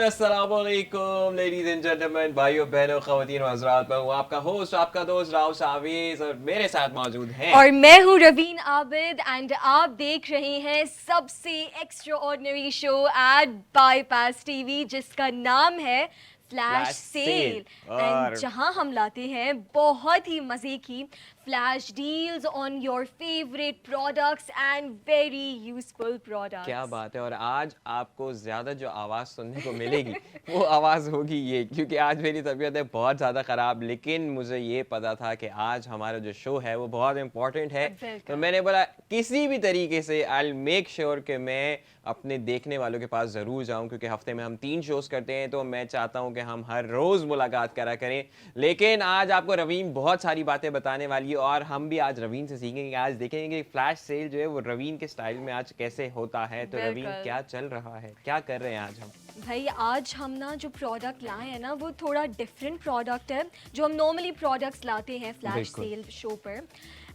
अस्सलामुअलैकुम ladies and gentleman, भाइयों बहनों ख़वातीन और हज़रात। मैं हूँ आपका होस्ट, आपका दोस्त राव सावीज, और मेरे साथ मौजूद हैं और मैं हूँ रवीन आबिद एंड आप देख रहे हैं सबसे extra ordinary show at Bypass TV जिसका नाम है flash flash sale. Sale. And और जहां हम लाते हैं बहुत ही मजे की flash deals on your favourite products and very useful क्या प्रोडक्ट्स। बात है। और आज आपको ज़्यादा जो आवाज़ सुनने को मिलेगी वो आवाज़ होगी ये, क्योंकि आज मेरी तबीयत है बहुत ज़्यादा ख़राब, लेकिन मुझे ये पता था कि आज हमारा जो शो है वो बहुत इम्पोर्टेंट है। तो बिल्कुल। मैंने बोला किसी भी तरीके से आई मेक श्योर कि मैं अपने देखने वालों के पास ज़रूर जाऊं, क्योंकि हफ्ते में हम 3 शोज़ करते हैं, तो मैं चाहता हूं कि हम हर रोज़ मुलाकात करा करें। लेकिन आज आपको रवीन बहुत सारी बातें बताने वाली है और हम भी आज रवीन से सीखेंगे। आज देखेंगे कि फ्लैश सेल जो है वो रवीन के स्टाइल में आज कैसे होता है। तो रवीन, बिल्कुल क्या चल रहा है, क्या कर रहे हैं आज हम? भाई, आज हम ना जो प्रोडक्ट लाए हैं ना वो थोड़ा डिफरेंट प्रोडक्ट है जो हम नॉर्मली प्रोडक्ट्स लाते हैं फ्लैश बिल्कुल। सेल शो पर।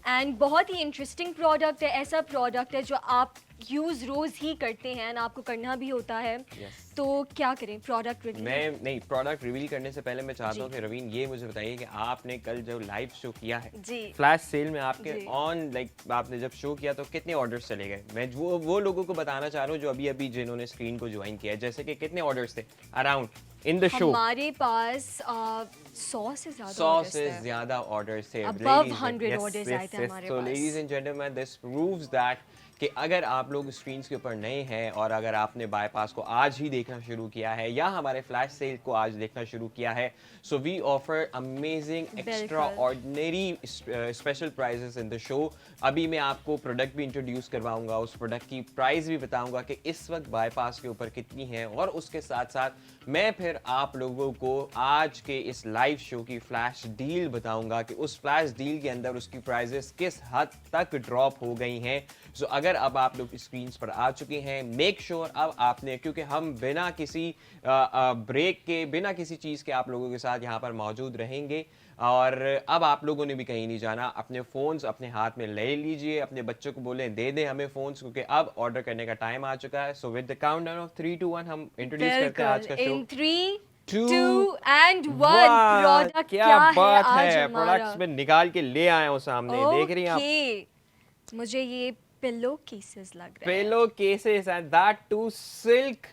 एंड बहुत ही इंटरेस्टिंग प्रोडक्ट है, ऐसा प्रोडक्ट है जो आप यूज़ रोज़ ही करते हैं और आपको करना भी होता है। यस। तो क्या करें, प्रोडक्ट रिव्यू। मैं नहीं, प्रोडक्ट रिवील करने से पहले मैं चाहता हूँ जी कि रवीन ये मुझे बताइए कि आपने कल जो लाइव शो किया है जी फ्लैश सेल में, आपके जी। ऑन आपने जब शो किया तो कितने ऑर्डर्स चले गए? मैं वो लोगों को बताना चाह रहा हूँ जो अभी अभी जिन्होंने स्क्रीन को ज्वाइन किया है, जैसे कि कितने ऑर्डर्स थे अराउंड इन द शो? हमारे पास 100 से ज़्यादा 100 ऑर्डर्स से थे। ज्यादा ऑर्डर्स थे। अबव 100 ऑर्डर्स आए थे हमारे सो पास। Ladies and gentleman, this proves that कि अगर आप लोग स्क्रीन्स के ऊपर नए हैं और अगर आपने बाईपास को आज ही देखना शुरू किया है या हमारे फ्लैश सेल को आज देखना शुरू किया है, so we offer amazing extra बिल्कुल ordinary special prices in the show. अभी मैं आपको प्रोडक्ट भी इंट्रोड्यूस करवाऊंगा, उस प्रोडक्ट की प्राइस भी बताऊंगा कि इस वक्त बाईपास के ऊपर कितनी है, और उसके साथ साथ मैं फिर आप लोगों को आज के इस लाइव शो की फ्लैश डील बताऊंगा कि उस फ्लैश डील के अंदर उसकी प्राइजेस किस हद तक ड्रॉप हो गई हैं। सो अगर अब आप लोग स्क्रीन पर आ चुके हैं, मेक श्योर अब आपने, क्योंकि हम बिना किसी ब्रेक के, बिना किसी चीज़ के आप लोगों के साथ यहाँ पर मौजूद रहेंगे। और अब आप लोगों ने भी कहीं नहीं जाना, अपने फ़ोन्स अपने हाथ में ले लीजिए, अपने बच्चों को बोलें दे दें हमें फ़ोन्स, क्योंकि अब ऑर्डर करने का टाइम आ चुका है। So with the countdown of 3 2 1 हम इंट्रोड्यूस करते हैं आज बिल्कुल। का शो। इन 3 टू 2 एंड 1 वाह, प्रोडक्ट क्या क्या है बात आज है। हमारा? प्रोडक्ट्स में निकाल के ले आए हो सामने, देख रही हैं आप? ओके, मुझे ये पिलो केसेस लग रहे हैं। Pillow cases, and that too silk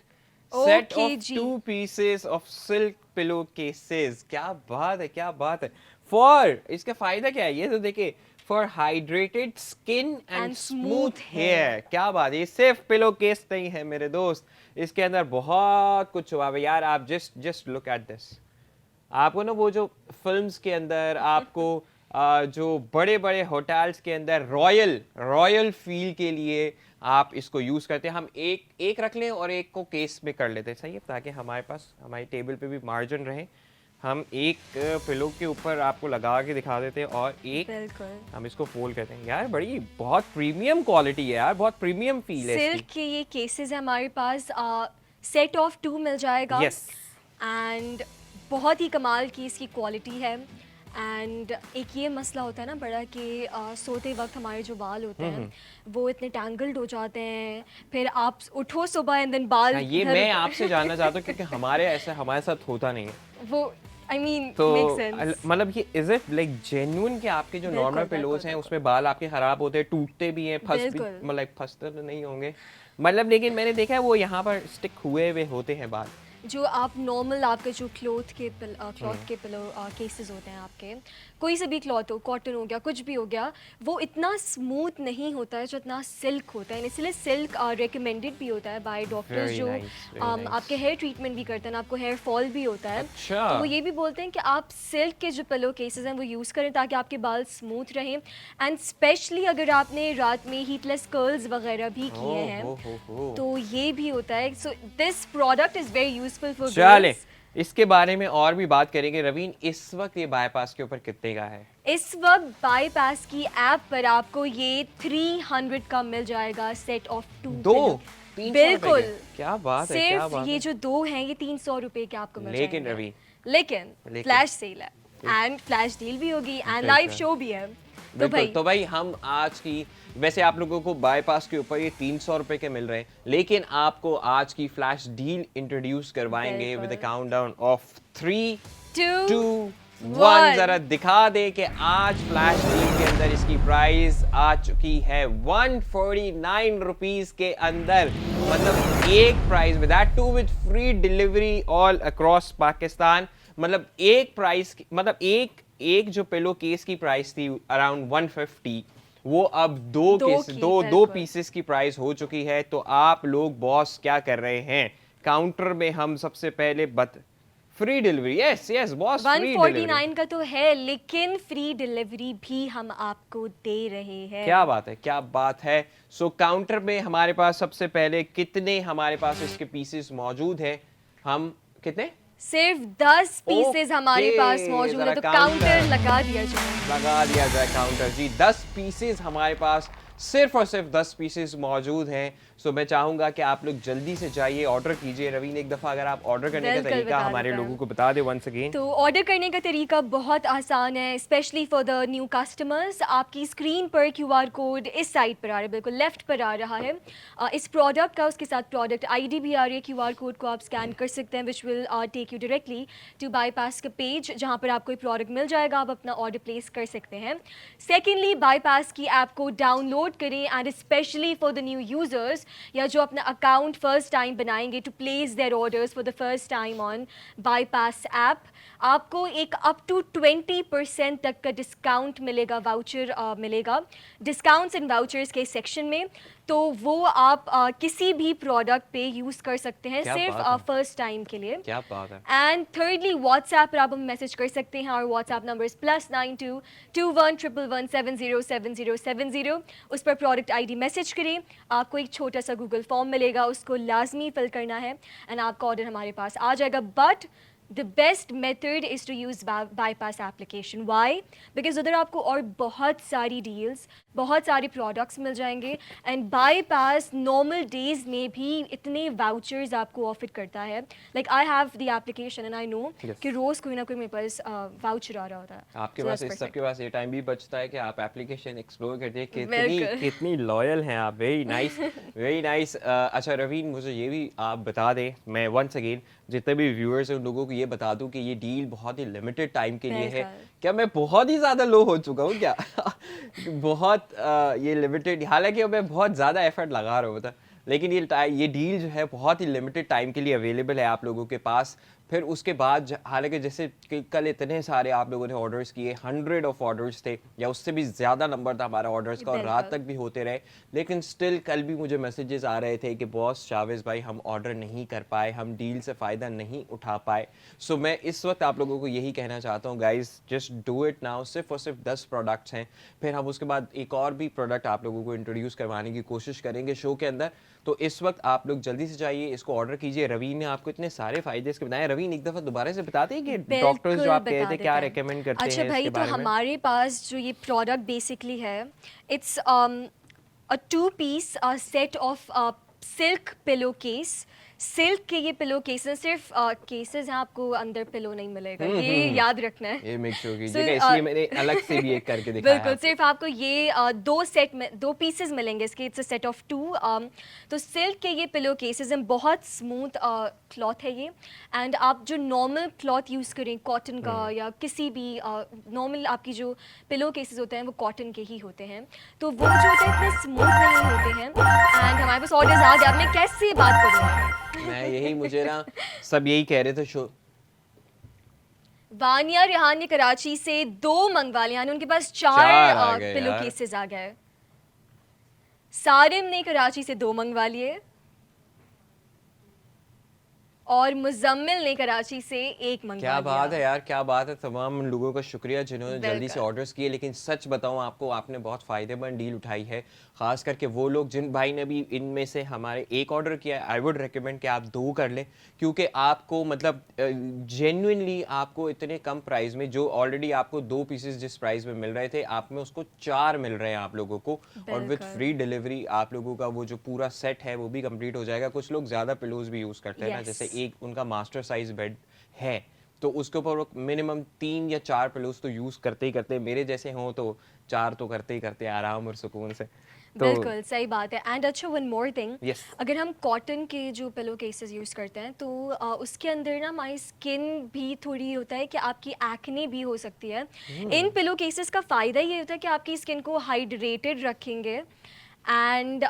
set okay of जी। 2 pieces of silk pillow cases। क्या बात है, क्या बात है। For इसका फायदा क्या है ये तो देखिए, for hydrated skin and and smooth smooth hair। Hair. क्या बात है, ये सिर्फ पिलो केस नहीं है मेरे दोस्त, इसके अंदर बहुत कुछ हुआ है यार। आप जस्ट लुक एट दिस। आपको ना वो जो फिल्म्स के अंदर आपको जो बड़े बड़े होटल्स के अंदर रॉयल रॉयल फील के लिए आप इसको यूज़ करते हैं, हम एक एक रख लें और एक को केस में कर लेते हैं, सही है, ताकि हमारे पास हमारी टेबल पे भी मार्जिन रहे। हम एक पिलो के ऊपर आपको लगा के दिखा देते हैं और एक बिल्कुल। हम इसको फोल्ड करते हैं। यार बड़ी बहुत प्रीमियम क्वालिटी है यार, बहुत प्रीमियम फील है सिल्क इसकी। के ये केसेस है हमारे पास, सेट ऑफ 2 मिल जाएगा। यस। एंड बहुत ही कमाल की इसकी क्वालिटी है। एंड एक ये मसला होता है ना बड़ा कि सोते वक्त हमारे जो बाल होते हैं वो इतने टैंगल्ड हो जाते हैं, फिर आप उठो सुबह एंड देन बाल हाँ, ये इधर मैं उधर आपसे जानना चाहता हूँ, क्योंकि हमारे ऐसा हमारे साथ होता नहीं है। वो आई मीन तो मेक सेंस। मतलब ये इज इट लाइक जेन्युइन कि आपके जो नॉर्मल बिल्कुल पिलोज बिल्कुल हैं बिल्कुल उसमें बाल आपके खराब होते हैं, टूटते भी हैं, फंस भी, बिल्कुल। मतलब फंसते तो नहीं होंगे मतलब, लेकिन मैंने देखा है वो यहाँ पर स्टिक हुए हुए होते हैं बाल। जो आप नॉर्मल आपके जो क्लॉथ के पिलो केसेस होते हैं, आपके कोई से भी क्लॉथ हो, कॉटन हो गया, कुछ भी हो गया, वो इतना स्मूथ नहीं होता है जितना सिल्क होता है। इसलिए सिल्क रिकमेंडेड भी होता है बाय डॉक्टर्स वेरी जो नाइस, वेरी नाइस। आपके हेयर ट्रीटमेंट भी करते हैं, आपको हेयर फॉल भी होता है। अच्छा। तो वो ये भी बोलते हैं कि आप सिल्क के जो पिलो केसेस हैं वो यूज़ करें ताकि आपके बाल स्मूथ रहें। एंड स्पेशली अगर आपने रात में हीटलेस कर्ल्स वगैरह भी किए हैं हो। तो ये भी होता है। So this product is very useful for चले, गर्ल्स। इसके बारे में और भी बात करेंगे। रवीन, इस वक्त ये बाईपास के ऊपर कितने का है? इस वक्त बाईपास की ऐप पर आपको ये 300 का मिल जाएगा, सेट ऑफ 2 दो पिलो। 300 बिल्कुल। रुपए के? क्या बात है, क्या सिर्फ बात ये है। जो 2 हैं ये 300 रुपए के आपको मिल लेकिन जाएंगे। रवि, लेकिन लेकिन फ्लैश सेल है एंड फ्लैश डील भी होगी एंड लाइव बिल्कुल। शो भी है। बिल्कुल। तो भाई हम आज की, वैसे आप लोगों को बाईपास के ऊपर ये 300 रुपए के मिल रहे हैं, लेकिन आपको आज की फ्लैश डील इंट्रोड्यूस करवाएंगे विद अ बिल्कुल। Countdown of 3 2 2 1। 1 जरा दिखा दे कि आज फ्लैश डील के अंदर इसकी प्राइस आ चुकी है 149 रुपीस के अंदर। मतलब एक price with that too with free delivery all across Pakistan. मतलब एक प्राइस, मतलब एक जो पिलो केस की प्राइस थी अराउंड 150, वो अब दो बिल्कुल। पीसेस की प्राइस हो चुकी है। तो आप लोग बॉस क्या कर रहे हैं, काउंटर में हम सबसे पहले free delivery, yes yes boss, free delivery. 149 का तो है, लेकिन फ्री डिलीवरी भी हम आपको दे रहे हैं। क्या बात है, क्या बात है। सो काउंटर में हमारे पास सबसे पहले कितने हमारे पास इसके पीसेस मौजूद हैं, हम कितने, सिर्फ 10 पीसेस हमारे पास मौजूद जरा है, तो काउंटर लगा दिया जाए। काउंटर जी। 10 पीसेस हमारे पास, सिर्फ और सिर्फ 10 पीसेस मौजूद हैं। सो मैं चाहूंगा कि आप लोग जल्दी से जाइए, ऑर्डर कीजिए। रवीन एक दफा अगर आप ऑर्डर करने का बिल्कुल तरीका बता हमारे देता लोगों है। को बता दे वंस अगेन। तो ऑर्डर करने का तरीका बहुत आसान है, specially for the new customers. आपकी स्क्रीन पर क्यूआर कोड इस साइड पर आ रहा है, बिल्कुल लेफ्ट पर आ रहा है। इस प्रोडक्ट का, उसके साथ प्रोडक्ट आईडी भी आ रही है। क्यूआर कोड को आप स्कैन कर सकते हैं, which will take you directly to Bypass का पेज, जहाँ पर आपको प्रोडक्ट मिल जाएगा, आप अपना ऑर्डर प्लेस कर सकते हैं। सेकेंडली, बाईपास की ऐप को डाउनलोड करें, and specially for the new users या जो अपना अकाउंट फर्स्ट टाइम बनाएंगे, to place their orders for the first time on Bypass app, आपको एक अप टू 20% तक का डिस्काउंट मिलेगा, वाउचर मिलेगा डिस्काउंट्स एंड वाउचर्स के सेक्शन में। तो वो आप किसी भी प्रोडक्ट पे यूज़ कर सकते हैं, क्या सिर्फ बात है। फर्स्ट टाइम के लिए। क्या बात है। एंड थर्डली, व्हाट्सएप पर आप हमें मैसेज कर सकते हैं। और व्हाट्सएप नंबर इज +92 21 111 707070। उस पर प्रोडक्ट आईडी मैसेज करें, आपको एक छोटा सा गूगल फॉर्म मिलेगा, उसको लाजमी फिल करना है, एंड आपका ऑर्डर हमारे पास आ जाएगा। But the best method is to use Bypass application. Why? Because उधर आपको और बहुत सारी डील्स, बहुत सारे प्रोडक्ट्स मिल जाएंगे, एंड बाईपास नॉर्मल डेज में भी इतने वाउचर्स आपको ऑफर करता है। Like I have the application and I know कि रोज़ कोई ना कोई मेरे पास वाउचर आ रहा होता है। आपके So पास, that's इस सब perfect. के पास ये टाइम भी बचता है कि आप एप्लीकेशन एक्सप्लोर करते हैं। बिल्कुल। कितनी लॉयल हैं आप। Very nice, very nice. अच्छा रवीन, मुझे ये भी आप बता दें, मैं वंस अगेन जितने भी व्यूअर्स हैं उन लोगों को ये बता दूं कि ये डील बहुत ही लिमिटेड टाइम के लिए है। बिल्कुल। क्या मैं बहुत ही ज़्यादा लो हो चुका हूँ क्या? बहुत ये लिमिटेड, हालांकि मैं बहुत ज़्यादा एफर्ट लगा रहा होता, लेकिन ये डील जो है बहुत ही लिमिटेड टाइम के लिए अवेलेबल है आप लोगों के पास। फिर उसके बाद हालांकि जैसे कि कल इतने सारे आप लोगों ने ऑर्डर्स किए, 100 ऑफ ऑर्डर्स थे या उससे भी ज़्यादा नंबर था हमारा ऑर्डर्स का, और रात बिल्कुल। तक भी होते रहे, लेकिन स्टिल कल भी मुझे मैसेजेस आ रहे थे कि बॉस शावेज़ भाई हम ऑर्डर नहीं कर पाए, हम डील से फ़ायदा नहीं उठा पाए। सो मैं इस वक्त आप लोगों को यही कहना चाहता हूँ, guys just do it now. सिर्फ और सिर्फ 10 प्रोडक्ट्स हैं, फिर हम उसके बाद एक और भी प्रोडक्ट आप लोगों को इंट्रोड्यूस करवाने की कोशिश करेंगे शो के अंदर। तो इस वक्त आप लोग जल्दी से जाइए, इसको ऑर्डर कीजिए। रवीन ने आपको इतने सारे फायदे इसके बताए। रवीन एक दफ़ा दोबारा से बताते हैं कि डॉक्टर्स जो आप बता कहते हैं क्या देते हैं। रेकमेंड करते अच्छा हैं भाई, इसके तो बारे में। हमारे पास जो ये प्रोडक्ट बेसिकली है, it's a 2 piece set of silk pillow case. Silk के ये पिलो केसेस, सिर्फ केसेस हैं, आपको अंदर पिलो नहीं मिलेगा, ये याद रखना है। ये मेक श्योर So, कीजिएगा, इसलिए मैंने अलग से भी एक करके दिखाया बिल्कुल, आपको। सिर्फ आपको ये दो पीसेस मिलेंगे इसके। It's a set of 2। तो सिल्क के ये पिलो केसेस हैं, बहुत स्मूथ क्लॉथ है ये। एंड आप जो नॉर्मल क्लॉथ यूज़ करें कॉटन का या किसी भी नॉर्मल, आपकी जो पिलो केसेस होते हैं वो कॉटन के ही होते हैं, तो वो जो होते हैं इतने स्मूथ नहीं होते हैं। एंड हमारे पास ऑर्डर्स आ गए, अब मैं कैसे बात करूँ? मैं यही, मुझे ना सब यही कह रहे थे शो। वानिया रेहान ने कराची से 2 मंगवा लिए, यानी उनके पास चार 4 आ गए पिलो यार। केसेस आ गए। सारिम ने कराची से 2 मंगवा लिए, और मुजम्मिल ने कराची से 1 मंगवा क्या लिया। बात है यार, क्या बात है। तमाम लोगों का शुक्रिया जिन्होंने जल्दी से बिल्कुल। ऑर्डर्स किए। लेकिन सच बताऊं आपको, आपने बहुत फ़ायदेमंद डील उठाई है, ख़ास करके वो लोग जिन भाई ने भी इनमें से हमारे एक ऑर्डर किया है। आई वुड रिकमेंड कि आप 2 कर लें, क्योंकि आपको मतलब जेन्युइनली आपको इतने कम प्राइस में, जो ऑलरेडी आपको 2 पीसेस जिस प्राइस में मिल रहे थे, आप में उसको 4 मिल रहे हैं आप लोगों को, और विद बिल्कुल। फ्री डिलीवरी आप लोगों का वो जो पूरा सेट है वो भी कंप्लीट हो जाएगा। कुछ लोग ज़्यादा पिलोज भी यूज़ करते हैं ना, Yes. जैसे एक उनका मास्टर साइज बेड है, तो उसके ऊपर वो मिनिमम 3 या 4 पिलोज तो यूज करते ही करते, मेरे जैसे हों तो 4 तो करते ही करते आराम और सुकून से। तो बिल्कुल सही बात है। एंड अच्छा, वन मोर थिंग, यस, अगर हम कॉटन के जो पिलो केसेस यूज़ करते हैं तो उसके अंदर ना हमारी स्किन भी थोड़ी होता है कि आपकी एक्ने भी हो सकती है। इन पिलो केसेस का फ़ायदा ये होता है कि आपकी स्किन को हाइड्रेटेड रखेंगे एंड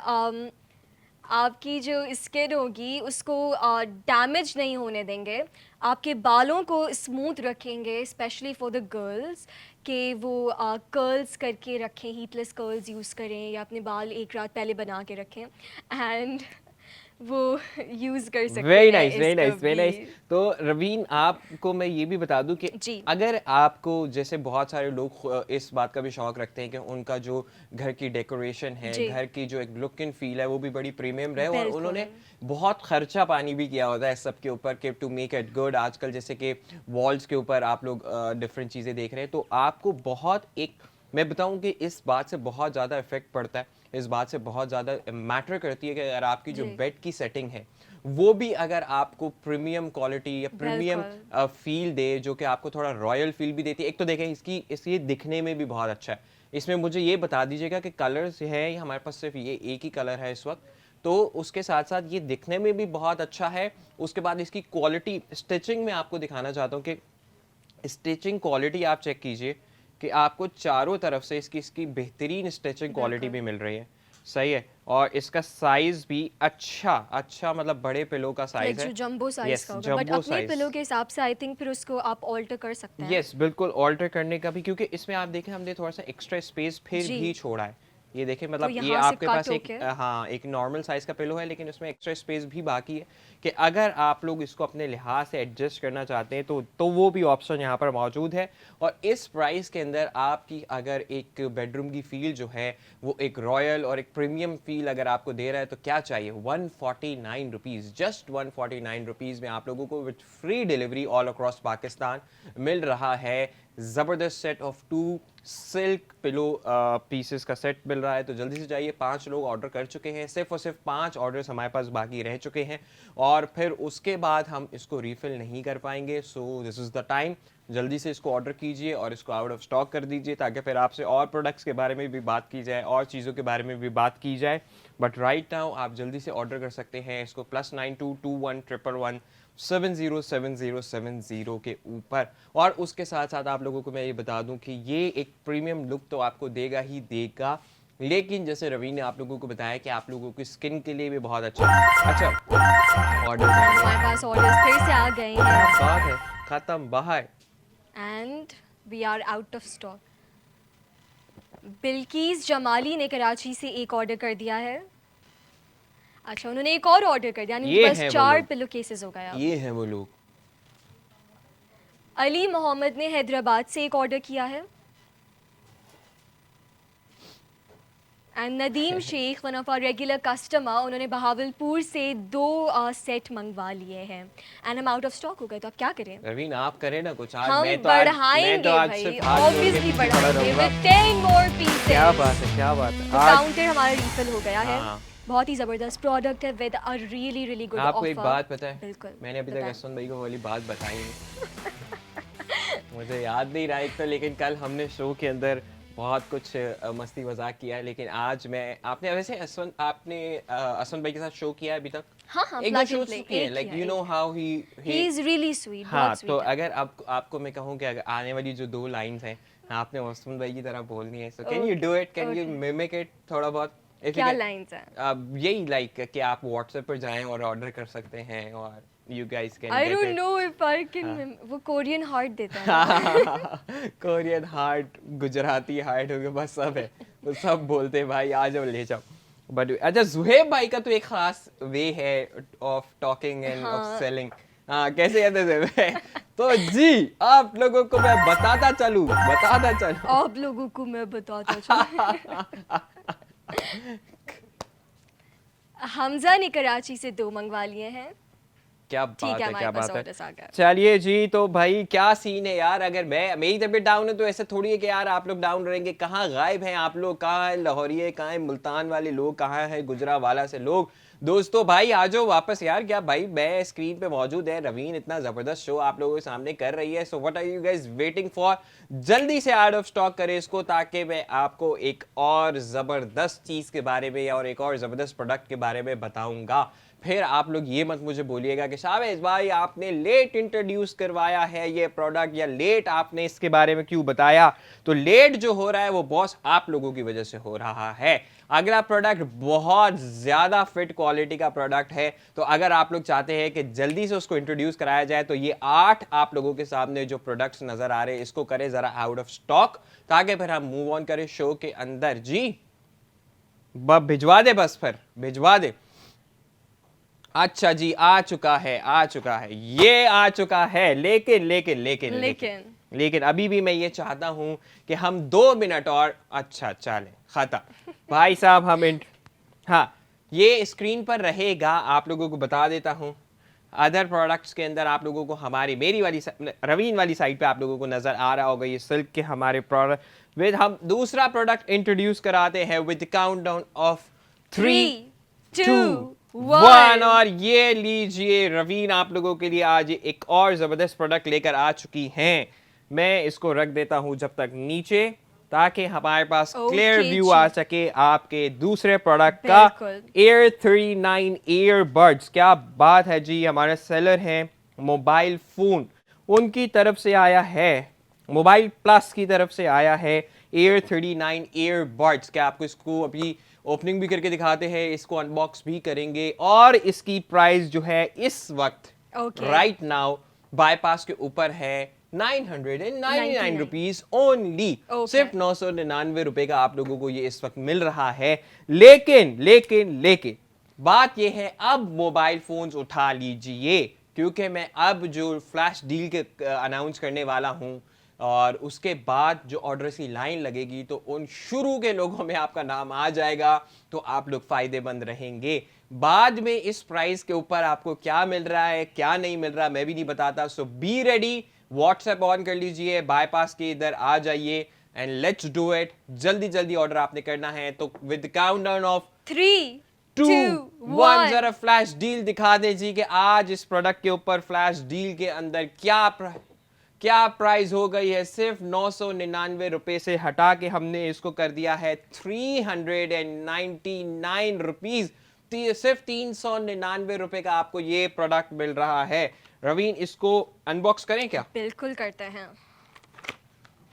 आपकी जो स्किन होगी उसको डैमेज नहीं होने देंगे, आपके बालों को स्मूथ रखेंगे, स्पेशली फॉर द गर्ल्स, कि वो कर्ल्स करके रखें, हीटलेस कर्ल्स यूज़ करें या अपने बाल एक रात पहले बना के रखें एंड वो यूज़ कर सकते वेरी हैं नाइस, वेरी इसको नाइस, वेरी नाइस। भी। तो रवीन, आपको मैं ये भी बता दूं कि जी। अगर आपको, जैसे बहुत सारे लोग इस बात का भी शौक रखते हैं कि उनका जो घर की डेकोरेशन है, जी। घर की जो एक लुक एंड फील है वो भी बड़ी प्रीमियम रहे, और बिल्कुल। उन्होंने बहुत खर्चा पानी भी किया होता है सब के ऊपर कि टू मेक इट गुड। आजकल जैसे कि वॉल्स के ऊपर आप लोग डिफरेंट चीज़ें देख रहे हैं, तो आपको बहुत एक, मैं बताऊं कि इस बात से बहुत ज़्यादा इफेक्ट पड़ता है, इस बात से बहुत ज़्यादा मैटर करती है कि अगर आपकी जो जी। बेड की सेटिंग है वो भी अगर आपको प्रीमियम क्वालिटी या प्रीमियम बिल्कुल। फील दे, जो कि आपको थोड़ा रॉयल फील भी देती है। एक तो देखें इसकी दिखने में भी बहुत अच्छा है। इसमें मुझे ये बता दीजिएगा कि कलर्स है, हमारे पास सिर्फ ये एक ही कलर है इस वक्त, तो उसके साथ साथ ये दिखने में भी बहुत अच्छा है। उसके बाद इसकी क्वालिटी, स्टिचिंग में आपको दिखाना चाहता हूँ कि स्टिचिंग क्वालिटी आप चेक कीजिए कि आपको चारों तरफ से इसकी बेहतरीन स्टिचिंग क्वालिटी भी बिल्कुल। मिल रही है। सही है, और इसका साइज भी अच्छा मतलब बड़े पिलो का लाइक साइज जो है। जंबो साइज़ यस, का होगा, बट जंबो अपने साइज। पिलो के हिसाब से आई थिंक फिर उसको आप ऑल्टर कर सकते हैं। यस, बिल्कुल ऑल्टर करने का भी, क्योंकि इसमें आप देखें हमने थोड़ा सा एक्स्ट्रा स्पेस फिर जी। भी छोड़ा है। ये देखें, तो मतलब ये यहाँ से आपके कट पास एक होके हाँ, एक नॉर्मल साइज का पिलो है, लेकिन उसमें एक्स्ट्रा स्पेस भी बाकी है कि अगर आप लोग इसको अपने लिहाज से एडजस्ट करना चाहते हैं तो वो भी ऑप्शन यहाँ पर मौजूद है। और इस प्राइस के अंदर आपकी अगर एक बेडरूम की फील जो है वो एक रॉयल और एक प्रीमियम फील अगर आपको दे रहा है, तो क्या चाहिए। 149 रुपीज़, जस्ट 149 रुपीज़ में आप लोगों को with free delivery all across Pakistan मिल रहा है ज़बरदस्त set of 2 silk pillow pieces का सेट मिल रहा है। तो जल्दी से जाइए, 5 लोग ऑर्डर कर चुके हैं, सिर्फ और सिर्फ 5 ऑर्डर्स हमारे पास बाकी रह चुके हैं, और फिर उसके बाद हम इसको रीफिल नहीं कर पाएंगे। So this is the time, जल्दी से इसको ऑर्डर कीजिए और इसको आउट ऑफ स्टॉक कर दीजिए, ताकि फिर आपसे और प्रोडक्ट्स के बारे में भी बात की जाए, और चीज़ों के बारे में भी बात की जाए। बट राइट नाउ आप जल्दी से ऑर्डर कर सकते हैं इसको +922111707070 के ऊपर। और उसके साथ साथ आप लोगों को मैं ये बता दूं कि ये एक प्रीमियम लुक तो आपको देगा ही देगा, लेकिन जैसे रवि ने आप लोगों को बताया कि आप लोगों की स्किन के लिए भी बहुत अच्छा है। अच्छा, ऑर्डर हमारे पास ऑर्डर्स फिर से आ गए हैं बात है, खत्म, बाहर। And we are out of stock. Bilkis Jamali ने कराची से एक ऑर्डर कर दिया है। अच्छा, उन्होंने एक और ऑर्डर कर दिया, यानी ये बस हैं वो 4 लोग, पिलो केसेस हो गए अब। ये हैं वो लोग। अली मोहम्मद ने हैदराबाद से एक ऑर्डर किया है and Nadeem Sheikh, one of our regular customer, उन्होंने बहावलपुर से 2 सेट मंगवा लिए हैं एंड हम आउट ऑफ स्टॉक हो गए। तो आप क्या करें? रवीन, आप करें ना कुछ आज। हम मैं तो आज बढ़ाएंगे भाई, सिर्फ हाथ जोड़ के ऑब्वियसली पीछे खड़ा बढ़ाएंगे रहूंगा। With 10 more pieces. क्या बात है, क्या बात है। तो आज काउंटर हमारा रिफिल हो गया है। हाँ। बहुत ही ज़बरदस्त प्रोडक्ट है with a really really good offer. आपको एक बात पता है, बिल्कुल, मैंने अभी तक बताएं। असलन भाई को वाली बात बताई नहीं। मुझे याद नहीं रहा एक तो, लेकिन कल हमने शो के अंदर बहुत कुछ मस्ती मजाक किया है, लेकिन आज मैं, आपने वैसे आपने असलन भाई के साथ शो किया है अभी तक? हाँ हाँ, एक दो plug and शोज play, किए हैं, एक लाइक किया, यू नो एक। How he he is really sweet, हाँ। बहुत तो स्वीट है। अगर आपको मैं कहूँ कि अगर आने वाली जो 2 लाइंस हैं आपने असलन भाई की तरह बोलनी है, so can you do it, can you Okay. Mimic it थोड़ा बहुत? If you क्या can- लाइंस हैं? यही लाइक कि आप व्हाट्सएप पर जाएं और ऑर्डर कर सकते हैं, और you guys can I get don't it. Know if I can. वो कोरियन हार्ट देता है। कोरियन हार्ट, गुजराती हार्ट हो गया, बस सब है, वो सब बोलते हैं भाई, आ जाओ ले जाओ। बट अच्छा, जुहेब भाई का तो एक खास वे है ऑफ टॉकिंग एंड ऑफ हाँ। सेलिंग। हाँ, कैसे कहते थे तो जी आप लोगों को मैं बताता चलूं। आप लोगों को मैं बताता चलूं। हमजा ने कराची से 2 मंगवा लिए हैं। क्या ठीक बात है, है, हमारे क्या पास बात है। orders आ गए। चलिए जी, तो भाई क्या सीन है यार, अगर मैं मेरी तबीयत डाउन है तो ऐसे थोड़ी है कि यार आप लोग डाउन रहेंगे। कहाँ गायब हैं आप लोग, कहाँ है लाहौरिये, कहाँ है मुल्तान वाले लोग, कहाँ है गुजरावाला से लोग। दोस्तों भाई आ जाओ वापस यार। क्या भाई, मैं स्क्रीन पे मौजूद है, रवीन इतना जबरदस्त शो आप लोगों के सामने कर रही है। So what are you guys waiting for? जल्दी से आउट ऑफ स्टॉक करें इसको, ताकि मैं आपको एक और जबरदस्त चीज के बारे में और एक और जबरदस्त प्रोडक्ट के बारे में बताऊंगा। फिर आप लोग ये मत मुझे बोलिएगा कि शाबाश भाई आपने लेट इंट्रोड्यूस करवाया है ये प्रोडक्ट, या लेट आपने इसके बारे में क्यों बताया। तो लेट जो हो रहा है वो बॉस आप लोगों की वजह से हो रहा है। अगला प्रोडक्ट बहुत ज्यादा फिट क्वालिटी का प्रोडक्ट है, तो अगर आप लोग चाहते हैं कि जल्दी से उसको इंट्रोड्यूस कराया जाए तो ये 8 आप लोगों के सामने जो प्रोडक्ट्स नजर आ रहे हैं इसको करें जरा आउट ऑफ स्टॉक, ताकि फिर हम मूव ऑन करें शो के अंदर। जी भिजवा दे, बस फिर भिजवा दे। अच्छा जी, आ चुका है, आ चुका है, ये आ चुका है। लेकिन लेकिन लेकिन लेकिन लेकिन अभी भी मैं ये चाहता हूं कि हम 2 मिनट और। अच्छा चले खत्म भाई साहब, हाँ ये स्क्रीन पर रहेगा, आप लोगों को बता देता हूं। अदर प्रोडक्ट्स के अंदर आप लोगों को हमारी मेरी वाली रवीन वाली साइड पे आप लोगों को नजर आ रहा होगा ये सिल्क के हमारे प्रोडक्ट। विद हम दूसरा प्रोडक्ट इंट्रोड्यूस कराते हैं विद काउंटडाउन ऑफ 3 2 1। और ये लीजिए रवीन आप लोगों के लिए आज एक और जबरदस्त प्रोडक्ट लेकर आ चुकी हैं। मैं इसको रख देता हूं जब तक नीचे, ताकि हमारे पास क्लियर व्यू आ सके आपके दूसरे प्रोडक्ट का। एयर 39 ईयरबड्स, क्या बात है जी। हमारे सेलर हैं मोबाइल फोन, उनकी तरफ से आया है, मोबाइल प्लस की तरफ से आया है एयर 39 ईयरबड्स। क्या आपको इसको अभी ओपनिंग भी करके दिखाते हैं, इसको अनबॉक्स भी करेंगे, और इसकी प्राइस जो है इस वक्त राइट नाउ बाईपास के ऊपर है 999 रुपीज ओनली। सिर्फ 999 रुपए का आप लोगों को ये इस वक्त मिल रहा है। लेकिन लेकिन लेकिन बात ये है, अब मोबाइल फोन्स उठा लीजिए, क्योंकि मैं अब जो फ्लैश डील के अनाउंस करने वाला हूं, और उसके बाद जो ऑर्डर्स की लाइन लगेगी तो उन शुरू के लोगों में आपका नाम आ जाएगा, तो आप लोग फायदेमंद रहेंगे। बाद में इस प्राइस के ऊपर आपको क्या मिल रहा है क्या नहीं मिल रहा मैं भी नहीं बताता। सो बी रेडी, व्हाट्सएप ऑन कर लीजिए, बाईपास के इधर आ जाइए एंड लेट्स डू इट। जल्दी जल्दी ऑर्डर आपने करना है, तो विद काउंटडाउन ऑफ 3 2 1 जरा फ्लैश डील दिखा दे जी कि आज इस प्रोडक्ट के ऊपर फ्लैश डील के अंदर क्या प्राइस हो गई है। सिर्फ 999 रुपए से हटा के हमने इसको कर दिया है 399 रुपीज। सिर्फ 399 रुपए का आपको ये प्रोडक्ट मिल रहा है। रवीन इसको अनबॉक्स करें क्या? बिल्कुल करते हैं।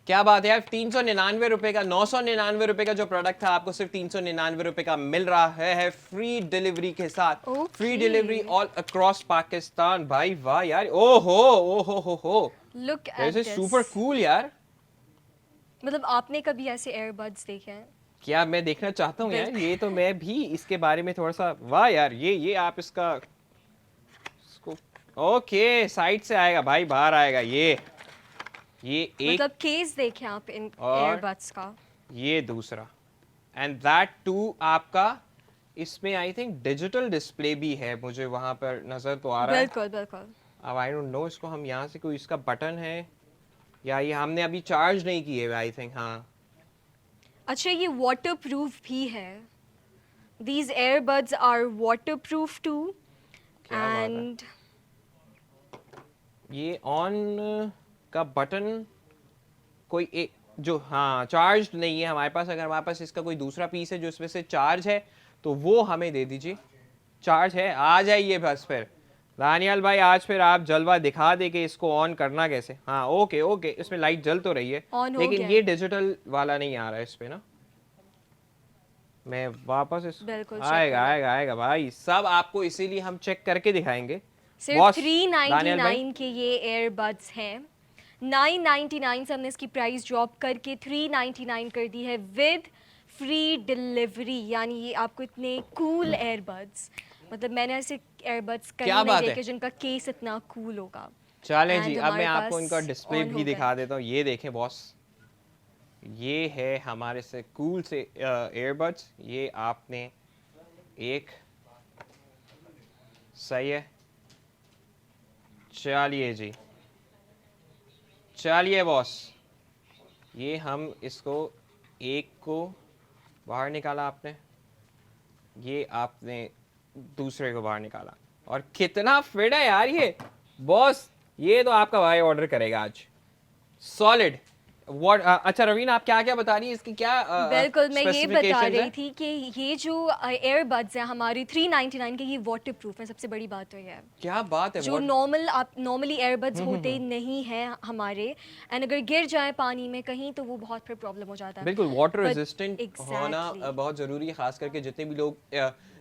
क्या बात है यार, 399 रुपए का, 999 रुपए का जो प्रोडक्ट था आपको सिर्फ 399 रुपए का मिल रहा है फ्री डिलीवरी के साथ। Free delivery all across Pakistan. भाई वाह यार, ओहो look at this, super cool यार। मतलब आपने कभी ऐसे एयरबड्स देखे हैं? क्या मैं देखना चाहता हूँ यार, ये तो मैं भी इसके बारे में थोड़ा सा। वाह यार, ये आप इसको ओके साइड से आएगा भाई, बाहर आएगा ये एक, मतलब केस देखें आप इन एयरबड्स का, ये दूसरा, एंड दैट टू आपका इसमें आई थिंक डिजिटल डिस्प्ले भी है, मुझे वहां पर नजर तो आ रहा है। बिल्कुल बिल्कुल। अब आई डोंट नो इसको हम यहाँ से कोई इसका बटन है या ये हमने अभी चार्ज नहीं किए आई थिंक। हाँ अच्छा, ये वाटरप्रूफ भी है। These earbuds are waterproof too, and ये ऑन का बटन कोई एक जो, हाँ चार्ज नहीं है हमारे पास। अगर हमारे पास इसका कोई दूसरा पीस है जो इसमें से चार्ज है तो वो हमें दे दीजिए। चार्ज है, आ जाइए बस फिर दानियाल भाई, आज फिर आप जलवा दिखा दे कि इसको ऑन करना कैसे। हाँ ओके इसमें लाइट जल तो रही है, लेकिन ये डिजिटल वाला नहीं आ रहा है इस पे ना। मैं वापस इस आएगा भाई सब आपको, इसीलिए हम चेक करके दिखाएंगे। सिर्फ 399 के ये एयरबड्स हैं। 999 से हमने इसकी प्राइस ड्रॉप करके 399 कर दी है विद फ्री डिलीवरी। यानी ये आपको इतने कूल एयरबड्स, मतलब मैंने ऐसे एयरबड्स कहीं नहीं देखे जिनका केस इतना कूल होगा। चलें जी, अब मैं आपको इनका डिस्प्ले भी दिखा देता हूँ। ये देखें बॉस, ये है हमारे से कूल से एयरबड्स। ये आपने एक सही है, चलिए जी, चलिए बॉस, ये हम इसको एक को बाहर निकाला आपने, ये आपने दूसरे को बाहर निकाला, और कितना फिट है यार ये बॉस। ये तो आपका भाई ऑर्डर करेगा आज, सॉलिड। व्हाट अच्छा रवीना, आप क्या क्या बता रही है, इसकी क्या बिल्कुल, मैं ये बता specifications रही है? थी कि ये जो एयरबड्स हैं हमारी 399 के, ये वाटर प्रूफ है। सबसे बड़ी बात तो ये है, क्या बात है, जो what? नॉर्मली एयरबड्स होते नहीं हैं हमारे, एंड अगर गिर जाए पानी में कहीं तो वो बहुत फिर प्रॉब्लम हो जाता है। बिल्कुल, वाटर But रेजिस्टेंट होना exactly, बहुत ज़रूरी है, खास करके जितने भी लोग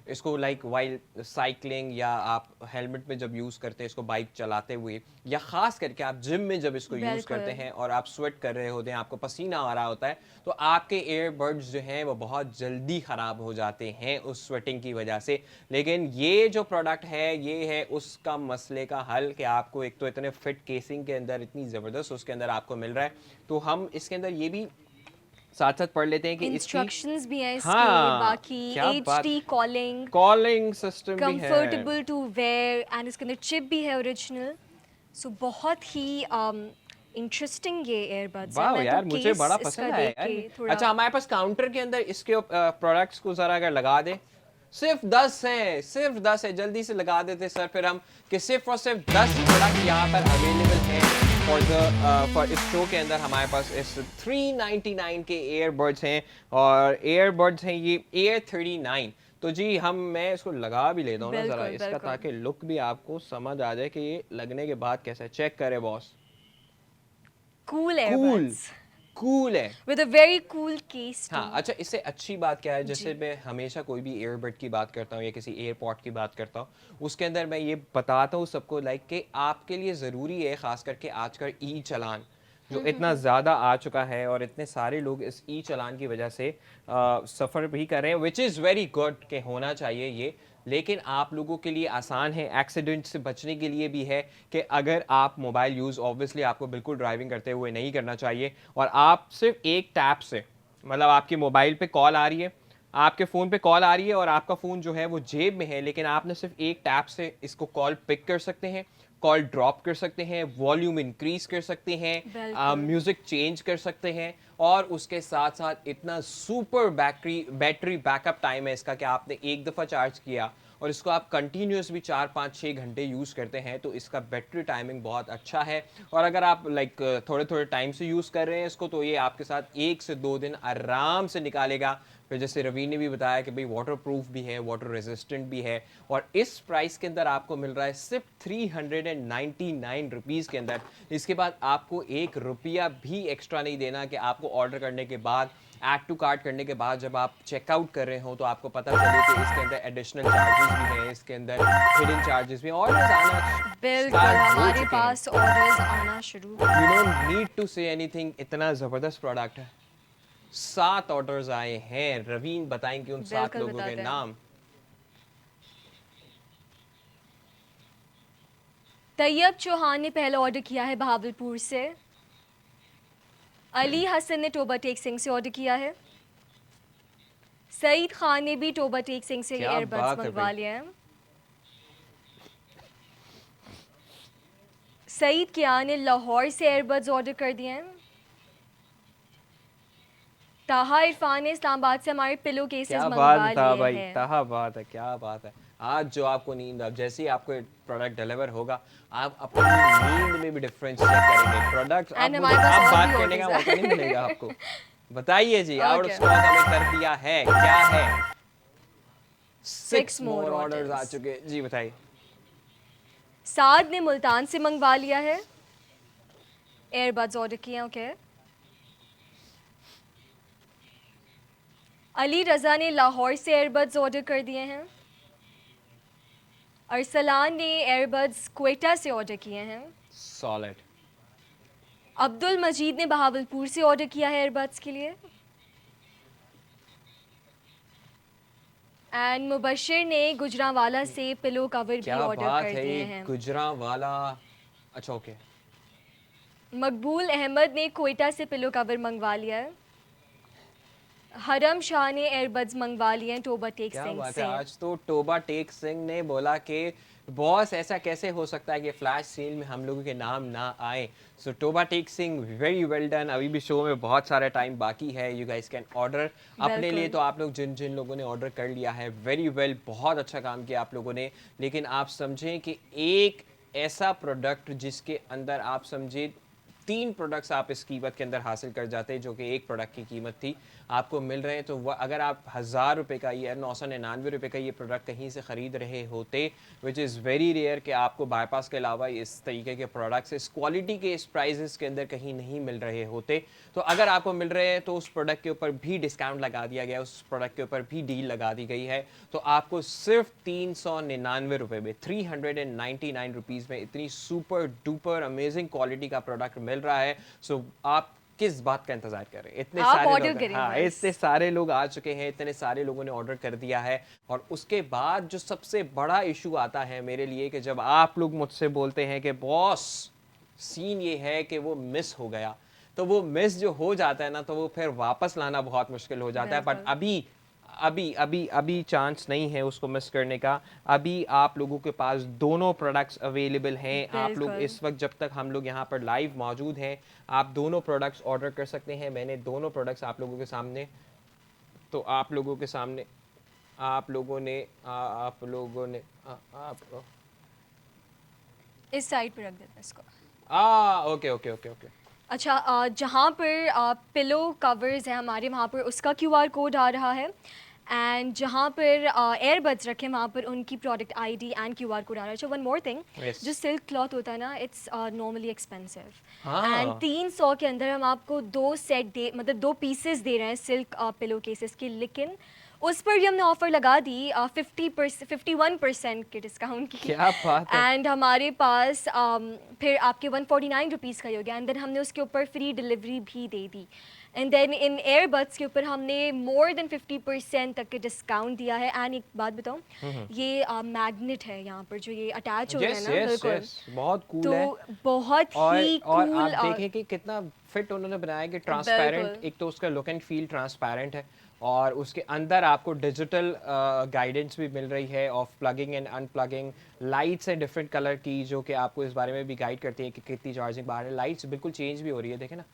इसको लाइक वाइल साइकिलिंग या आप हेलमेट में जब यूज़ करते हैं इसको बाइक चलाते हुए, या खास करके आप जिम में जब इसको यूज़ करते बिल्कुल। हैं और आप स्वेट कर रहे होते हैं, आपको पसीना आ रहा होता है, तो आपके एयरबड्स जो हैं वो बहुत जल्दी ख़राब हो जाते हैं उस स्वेटिंग की वजह से। लेकिन ये जो प्रोडक्ट है ये है उसका मसले का हल, कि आपको एक तो इतने फिट केसिंग के अंदर इतनी ज़बरदस्त उसके अंदर आपको मिल रहा है। तो हम इसके अंदर ये भी साथ साथ पढ़ लेते हैं कि इसकी, इंस्ट्रक्शंस भी हैं इसके, हाँ बाकी क्या बात, एचडी कॉलिंग, कॉलिंग सिस्टम भी है। कंफर्टेबल टू वेयर, एंड इसके अंदर चिप भी है ओरिजिनल। सो बहुत ही इंटरेस्टिंग ये एयरबड्स है। वाह मैं यार, तो मुझे केस बड़ा इसका पसंद आया देख यार के ये। थोड़ा अच्छा, हमारे पास काउंटर के अंदर इसके प्रोडक्ट्स को जरा अगर लगा दे, सिर्फ 10 है, सिर्फ 10 है, जल्दी से लगा देते सर फिर हम, कि सिर्फ और सिर्फ 10 प्रोडक्ट यहाँ पर अवेलेबल हैं फॉर इस शो के अंदर। हमारे पास इस 399 के एयरबड्स हैं, और एयरबड्स हैं ये एयर 39। तो जी मैं इसको लगा भी लेता हूँ ना जरा बिल्कुल इसका, बिल्कुल ताकि लुक भी आपको समझ आ जाए कि ये लगने के बाद कैसा है। चेक करें boss, cool cool, earbuds cool है। With a very cool case too. हाँ, अच्छा, इससे अच्छी बात क्या है, जैसे जी। मैं हमेशा कोई भी एयरबड की बात करता हूँ या किसी एयरपॉड की बात करता हूँ, उसके अंदर मैं ये बताता हूँ सबको लाइक कि आपके लिए ज़रूरी है, ख़ास करके आजकल ई चालान जो इतना ज़्यादा आ चुका है और इतने सारे लोग इस ई चालान की वजह से सफ़र भी कर रहे हैं, विच इज़ वेरी गुड कि होना चाहिए ये। लेकिन आप लोगों के लिए आसान है, एक्सीडेंट से बचने के लिए भी है, कि अगर आप मोबाइल यूज़ ऑब्वियसली आपको बिल्कुल ड्राइविंग करते हुए नहीं करना चाहिए, और आप सिर्फ एक टैप से, मतलब आपकी मोबाइल पे कॉल आ रही है, आपके फ़ोन पे कॉल आ रही है और आपका फ़ोन जो है वो जेब में है, लेकिन आपने सिर्फ एक टैप से इसको कॉल पिक कर सकते हैं, कॉल ड्रॉप कर सकते हैं, वॉल्यूम इंक्रीज कर सकते हैं, बिल्कुल म्यूज़िक चेंज कर सकते हैं, और उसके साथ साथ इतना सुपर बैटरी बैकअप टाइम है इसका, कि आपने एक दफ़ा चार्ज किया और इसको आप कंटिन्यूस भी 4 5 6 घंटे यूज़ करते हैं, तो इसका बैटरी टाइमिंग बहुत अच्छा है। और अगर आप लाइक थोड़े थोड़े टाइम से यूज़ कर रहे हैं इसको, तो ये आपके साथ 1 से 2 दिन आराम से निकालेगा। फिर जैसे रवि ने भी बताया कि भाई वाटर प्रूफ भी है, वाटर रेजिस्टेंट भी है, और इस प्राइस के अंदर आपको मिल रहा है सिर्फ 399 रुपीज़ के अंदर। इसके बाद आपको 1 रुपया भी एक्स्ट्रा नहीं देना, कि आपको ऑर्डर करने के बाद, ऐड टू कार्ट करने के बाद जब आप चेकआउट कर रहे हो, तो आपको पता चले कि इसके अंदर एडिशनल चार्जेस भी हैं, इसके अंदर हिडन चार्जेस भी हैं, और आना बिल्कुल स्टार्ट हो हमारे चुके हैं। पास ऑर्डर्स आना शुरू हो यू गए डोंट हैं। नीड टू से एनीथिंग, इतना ज़बरदस्त प्रोडक्ट है। 7 ऑर्डर्स आए हैं, रवीन बताएंगे उन 7 बिल्कुल लोगों के बताते हैं। नाम। तैयब चौहान ने पहला ऑर्डर किया है बहावलपुर से। अली हसन ने टोबा टेक सिंह से ऑर्डर किया है। सईद खान ने भी टोबा टेक सिंह से क्या एयरबड्स बात है मंगवा भाई, लिए हैं। सईद किया ने लाहौर से एयरबड्स ऑर्डर कर दिए हैं। ताहा इरफान ने इस्लामाबाद से हमारे पिलो केसेस क्या बात मंगवा था लिए भाई, हैं। क्या बात है, क्या बात है। आज जो आपको नींद, अब जैसे ही आपको प्रोडक्ट डिलीवर होगा, आप अपनी नींद में भी डिफरेंस चेक करेंगे। प्रोडक्ट एंड आप हमारे मुझे पास आप और बात भी करने का ऑर्डर्स मौका नहीं मिलेगा है। आपको। बताइए जी, आउट ऑफ ओके, स्टॉक हमें कर दिया है, क्या है? 6 6 more मोर ऑर्डर्स आ orders। चुके, जी बताइए। साद ने मुल्तान से मंगवा लिया है, एयरबड्स ऑर्डर किए हैं। ओके। अली रज़ा ने लाहौर से एयरबड्स ऑर्डर कर दिए हैं। अरसलान ने एयरबड्स क्वेटा से ऑर्डर किए हैं। सॉलिड। अब्दुल मजीद ने बहावलपुर से ऑर्डर किया है एयरबड्स के लिए। एंड मुबशिर ने गुजरांवाला से पिलो कवर भी क्या ऑर्डर बात कर है, दिए ये हैं। गुजरांवाला, अच्छा ओके। मकबूल अहमद ने क्वेटा से पिलो कवर मंगवा लिया है। हरम शाह ने एयरबड्स मंगवा लिए हैं टोबा टेक क्या सिंह बात है, से। आज तो टोबा टेक सिंह ने बोला कि बॉस ऐसा कैसे हो सकता है कि फ्लैश सेल में हम लोगों के नाम ना आए? So Toba Tek Singh, very well done. अभी भी शो में बहुत सारा टाइम बाकी है, यू गाइस कैन ऑर्डर अपने लिए। बिल्कुल। तो आप लोग जिन जिन लोगों ने ऑर्डर कर लिया है, वेरी वेल, बहुत अच्छा काम किया आप लोगों ने। लेकिन आप समझें कि एक ऐसा प्रोडक्ट जिसके अंदर आप समझे 3 प्रोडक्ट्स आप इस कीमत के अंदर हासिल कर जाते हैं, जो कि एक प्रोडक्ट की कीमत थी, आपको मिल रहे हैं। तो अगर आप 1000 रुपये का या 999 रुपये का ये प्रोडक्ट कहीं से ख़रीद रहे होते, विच इज़ वेरी रेयर कि आपको बाईपास के अलावा इस तरीके के प्रोडक्ट्स इस क्वालिटी के इस प्राइजेस के अंदर कहीं नहीं मिल रहे होते। तो अगर आपको मिल रहे हैं तो उस प्रोडक्ट के ऊपर भी डिस्काउंट लगा दिया गया, उस प्रोडक्ट के ऊपर भी डील लगा दी गई है। तो आपको सिर्फ 399 रुपये में, 399 रुपीज़ में इतनी सुपर डुपर अमेजिंग क्वालिटी का प्रोडक्ट मिल रहा है। सो आप किस बात का इंतजार कर रहे हैं? इतने आप सारे ऑर्डर लोग, करें हाँ, बस। इतने सारे लोग आ चुके हैं, इतने सारे लोगों ने ऑर्डर कर दिया है। और उसके बाद जो सबसे बड़ा इशू आता है मेरे लिए कि जब आप लोग मुझसे बोलते हैं कि बॉस सीन ये है कि वो मिस हो गया, तो वो मिस जो हो जाता है ना, तो वो फिर वापस लाना बहुत मुश्किल हो जाता है। बट बिल्कुल। अभी अभी अभी अभी चांस नहीं है उसको मिस करने का। अभी आप लोगों के पास दोनों प्रोडक्ट्स अवेलेबल हैं। आप लोग बिल्कुल। इस वक्त जब तक हम लोग यहाँ पर लाइव मौजूद हैं, आप दोनों प्रोडक्ट्स ऑर्डर कर सकते हैं। मैंने दोनों प्रोडक्ट्स आप लोगों के सामने, तो आप लोगों के सामने, आप लोगों ने आप इस साइड पे रख देते हैं इसको। Okay okay okay okay. अच्छा, जहाँ पर पिलो कवर्स हैं हमारे, वहाँ पर उसका क्यूआर कोड आ रहा है। एंड जहाँ पर एयरबड्स रखे हैं, वहाँ पर उनकी product ID and QR code आ रहा है। So one more thing, yes. जो सिल्क क्लॉथ होता है ना, इट्स नॉर्मली एक्सपेंसिव। एंड हाँ 300 के अंदर हम आपको 2 सेट दे, मतलब 2 पीसेस दे रहे हैं सिल्क पिलो केसेस के। लेकिन उस पर भी हमने ऑफ़र लगा दी 51% के डिस्काउंट की। क्या बात है। एंड हमारे पास फिर आपके 149 रुपीज़ का ही हो गया। एंड देन हमने उसके ऊपर फ्री डिलीवरी भी दे दी। एंड देन इन एयरबड्स के ऊपर हमने मोर देन 50% तक के डिस्काउंट दिया है। एंड एक बात बताऊं, ये मैग्नेट है यहाँ पर जो ये अटैच हो रहा है यस ना, यस बिल्कुल। यस, बहुत कूल तो है। बहुत ही और आप कूल। देखें कि कितना फिट उन्होंने बनाया कि ट्रांसपेरेंट, बिल्कुल। एक तो उसका लुक एंड फील ट्रांसपेरेंट है, और उसके अंदर आपको डिजिटल गाइडेंस भी मिल रही है ऑफ प्लगिंग एंड अनप्लगिंग। लाइट्स है डिफरेंट कलर की, जो कि आपको इस बारे में भी गाइड करती है कि कितनी चार्जिंग बाहर है। लाइट्स बिल्कुल चेंज भी हो रही है, देखें ना।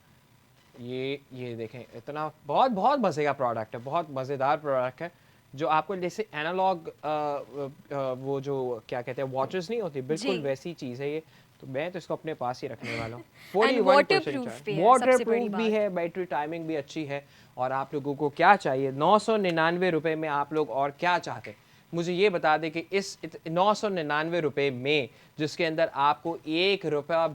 ये देखें, इतना बहुत बहुत मज़े का प्रोडक्ट है, बहुत मज़ेदार प्रोडक्ट है। जो आपको जैसे एनालॉग वो जो क्या कहते हैं वॉचेस नहीं होती, जी। बिल्कुल वैसी चीज़ है ये। तो मैं तो इसको अपने पास ही रखने वाला हूँ। 41% वाटरप्रूफ चार्ज, भी है, वाटर सबसे बड़ी प्रूफ भी बात। है, बैटरी टाइमिंग भी अच्छी है। और आप लोगों को क्या चाहिए? 999 रुपये में आप लोग और क्या चाहते हैं? मुझे ये बता दें कि इस 999 रुपये में, जिसके अंदर आपको 1 रुपया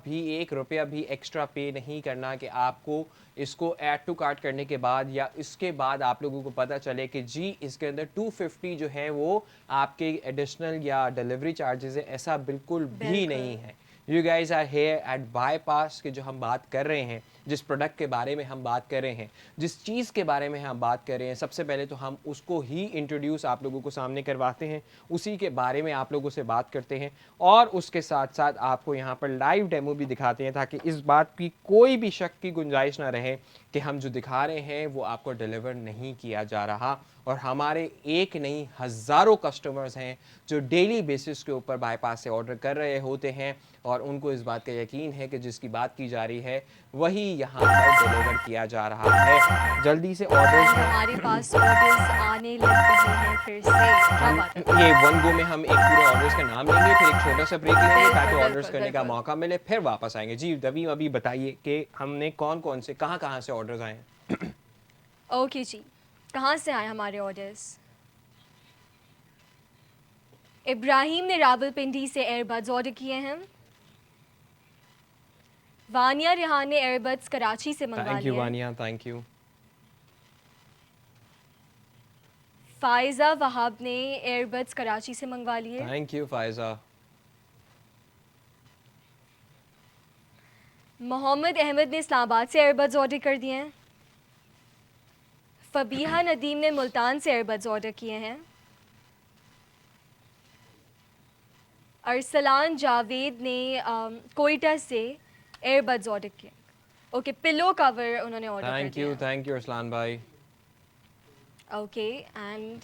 भी एक्स्ट्रा पे नहीं करना, कि आपको इसको ऐड टू कार्ट करने के बाद या इसके बाद आप लोगों को पता चले कि जी इसके अंदर 250 जो है वो आपके एडिशनल या डिलीवरी चार्जेस है, ऐसा बिल्कुल भी नहीं बिल्कुल। है। You guys are here at Bypass के, जो हम बात कर रहे हैं, जिस प्रोडक्ट के बारे में हम बात कर रहे हैं, जिस चीज़ के बारे में हम बात कर रहे हैं, सबसे पहले तो हम उसको ही इंट्रोड्यूस आप लोगों को सामने करवाते हैं, उसी के बारे में आप लोगों से बात करते हैं, और उसके साथ साथ आपको यहाँ पर लाइव डेमो भी दिखाते हैं, ताकि इस बात की कोई भी शक की गुंजाइश ना रहे कि हम जो दिखा रहे हैं वो आपको डिलीवर नहीं किया जा रहा। और हमारे एक नहीं हज़ारों कस्टमर्स हैं जो डेली बेसिस के ऊपर बाईपास से ऑर्डर कर रहे होते हैं, और उनको इस बात का यकीन है कि जिसकी बात की जा रही है वही यहाँ पर डिलीवर किया जा रहा है। जल्दी से ऑर्डर्स एंड हैं। हमारे पास ऑर्डर्स आने लग रहे हैं फिर से। क्या हम बात है। ये वन गो में हम एक पूरे ऑर्डर्स का नाम लेंगे, फिर एक छोटा सा ब्रेक लेंगे बिल्कुल ताकि ऑर्डर्स बिल्कुल करने का बिल्कुल। मौका मिले, फिर वापस आएंगे। जी दबी, अभी बताइए कि हमने कौन कौन से कहाँ कहाँ से ऑर्डर्स आए हैं। ओके जी, कहाँ से आए हमारे ऑर्डर्स? इब्राहिम ने रावलपिंडी से एयरबड्स ऑर्डर किए हैं। वानिया रिहान ने एयरबड्स कराची से मंगवा थैंक यू लिए हैं। Vania, thank you. फायजा वहाब ने एयरबड्स कराची से मंगवा लिए। Thank you Faiza. मोहम्मद अहमद ने इस्लामाबाद से एयरबड्स ऑर्डर कर दिए हैं। फबीहा नदीम ने मुल्तान से एयरबड्स ऑर्डर किए हैं। अरसलान जावेद ने कोयटा से एयरबड्स ऑर्डर किए। ओके, पिलो कवर उन्होंने ऑर्डर कर दिया। थैंक यू अरसलान भाई। ओके, एंड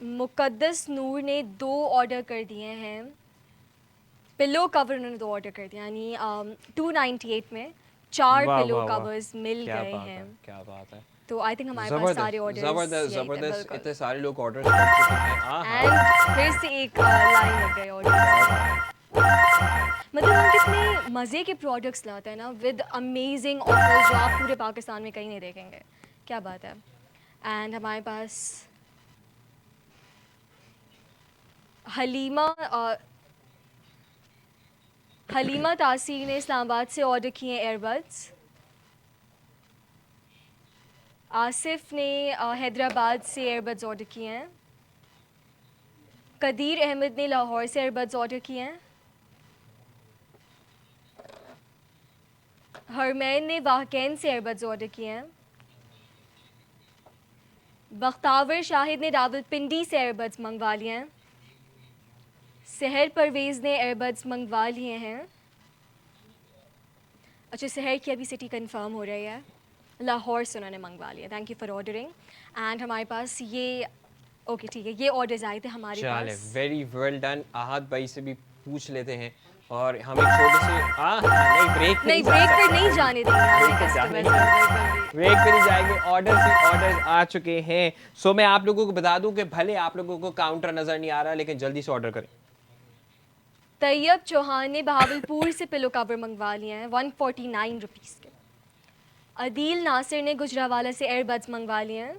मुकद्दस नूर ने 2 ऑर्डर कर दिए हैं, पिलो कवर उन्होंने 2 ऑर्डर कर दिए, यानी 298 में 4 वाह पिलो वाह वाह, कवर्स मिल क्या गए बात है, हैं। क्या बात है। तो आई थिंक हमारे पास सारे जबरदस्त ऑर्डर्स जबरदस्त यही थे, जबरदस्त, बिल्कुल। इतने सारे लोग ऑर्डर कर चुके हैं। हाँ हाँ, एंड फिर से एक लाइन लग गई ऑर्डर्स क्या की। बात है। मतलब हम कितने मज़े के प्रोडक्ट्स लाते हैं ना, विद अमेजिंग ऑफर्स जो आप पूरे पाकिस्तान में कहीं नहीं देखेंगे। क्या बात है। एंड हमारे पास हलीमा हलीमा तासीर ने इस्लामाबाद से ऑर्डर किए हैं एयरबड्स। आसिफ ने हैदराबाद से एयरबड्स ऑर्डर किए हैं। कदीर अहमद ने लाहौर से एयरबड्स ऑर्डर किए हैं। हरमैन ने वाहकैन से एयरबड्स ऑर्डर किए हैं। बख्तावर शाहिद ने रावलपिंडी से एयरबड्स मंगवा लिए हैं। सहर परवेज़ ने एयरबड्स मंगवा लिए हैं। अच्छा, सहर की अभी सिटी कंफर्म हो रही है, लाहौर से उन्होंने मंगवा लिया। Thank you for ordering. And हमारे पास ये ओके ठीक है, ये ऑर्डर्स आए थे हमारे चले, पास। Very well done. आहद भाई से भी पूछ लेते हैं और हम एक छोटे से नहीं, ब्रेक पे नहीं, जा ब्रेक पर सकते नहीं अभी। जाने देंगे हमें ब्रेक पे जाने कस्टमर नहीं, सर्वर पर भी। ब्रेक पे नहीं जाएंगे। ऑर्डर्स ही ऑर्डर्स आ चुके हैं। सो मैं आप लोगों को बता दूं कि भले आप लोगों को काउंटर नजर नहीं आ रहा, लेकिन जल्दी से ऑर्डर करें। तैयब चौहान ने बहावलपुर से पिलो कवर मंगवा लिए हैं 149 रुपीज़ के। अदील नासिर ने गुजरावाला से एयरबड्स मंगवा लिए हैं।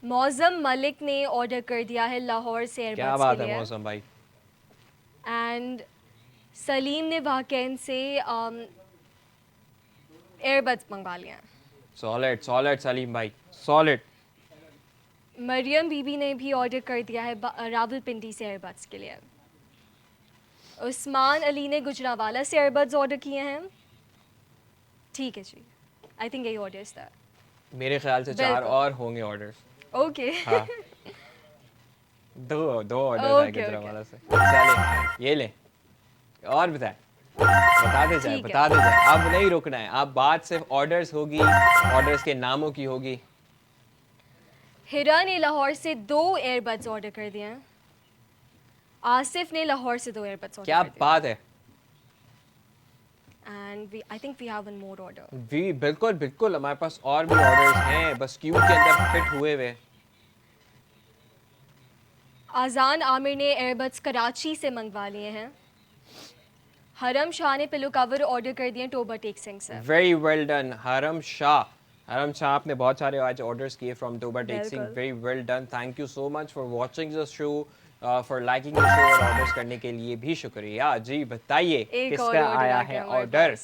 मौज़म मलिक ने ऑर्डर कर दिया है लाहौर से क्या एयरबड्स बात के है लिए। मौसम भाई। एंड सलीम ने वाकैन से एयरबड्स मंगवा लिए हैं। सॉलिड सॉलिड सलीम भाई, सॉलिड। मरियम बीबी ने भी ऑर्डर कर दिया है रावलपिंडी से एयरबड्स के लिए। उस्मान अली ने गुजरावाला से एयरबड्स ऑर्डर किए हैं। ठीक है जी, आई थिंक यही ऑर्डर्स था। मेरे ख्याल से 4 बिल्कुल। और होंगे ऑर्डर्स। ओके हाँ, दो दो ऑर्डर्स आए ओके, गुजरावाला से। चले, ये ले और बताए, बताते जाए ठीक है। बताते जाए, अब नहीं रुकना है। अब बात सिर्फ ऑर्डर्स होगी, ऑर्डर्स के नामों की होगी। हिरा ने लाहौर से 2 एयरबड्स ऑर्डर कर दिए हैं। आसिफ ने लाहौर से 2 एयरबड्स क्या ऑर्डर कर बात है। दिए। And I think we have one more order. भी बिल्कुल बिल्कुल, हमारे पास और भी ऑर्डर्स हैं, बस क्यू के अंदर फिट हुए हुए। आज़ान आमिर ने एयरबड्स कराची से मंगवा लिए हैं। हरम शाह ने पिलो कवर ऑर्डर कर दिए हैं टोबा टेक सिंह से। वेरी वेल डन हरम शाह। हरम शाह आपने बहुत सारे आज ऑर्डर्स किए फ्रॉम टोबा टेक सिंह। बिल्कुल। Very well done, thank you so much for watching the show, for liking the show और ऑर्डर्स करने के लिए भी शुक्रिया। जी बताइए एक और किसका ऑर्डर आया आ गया है हमारे ऑर्डर।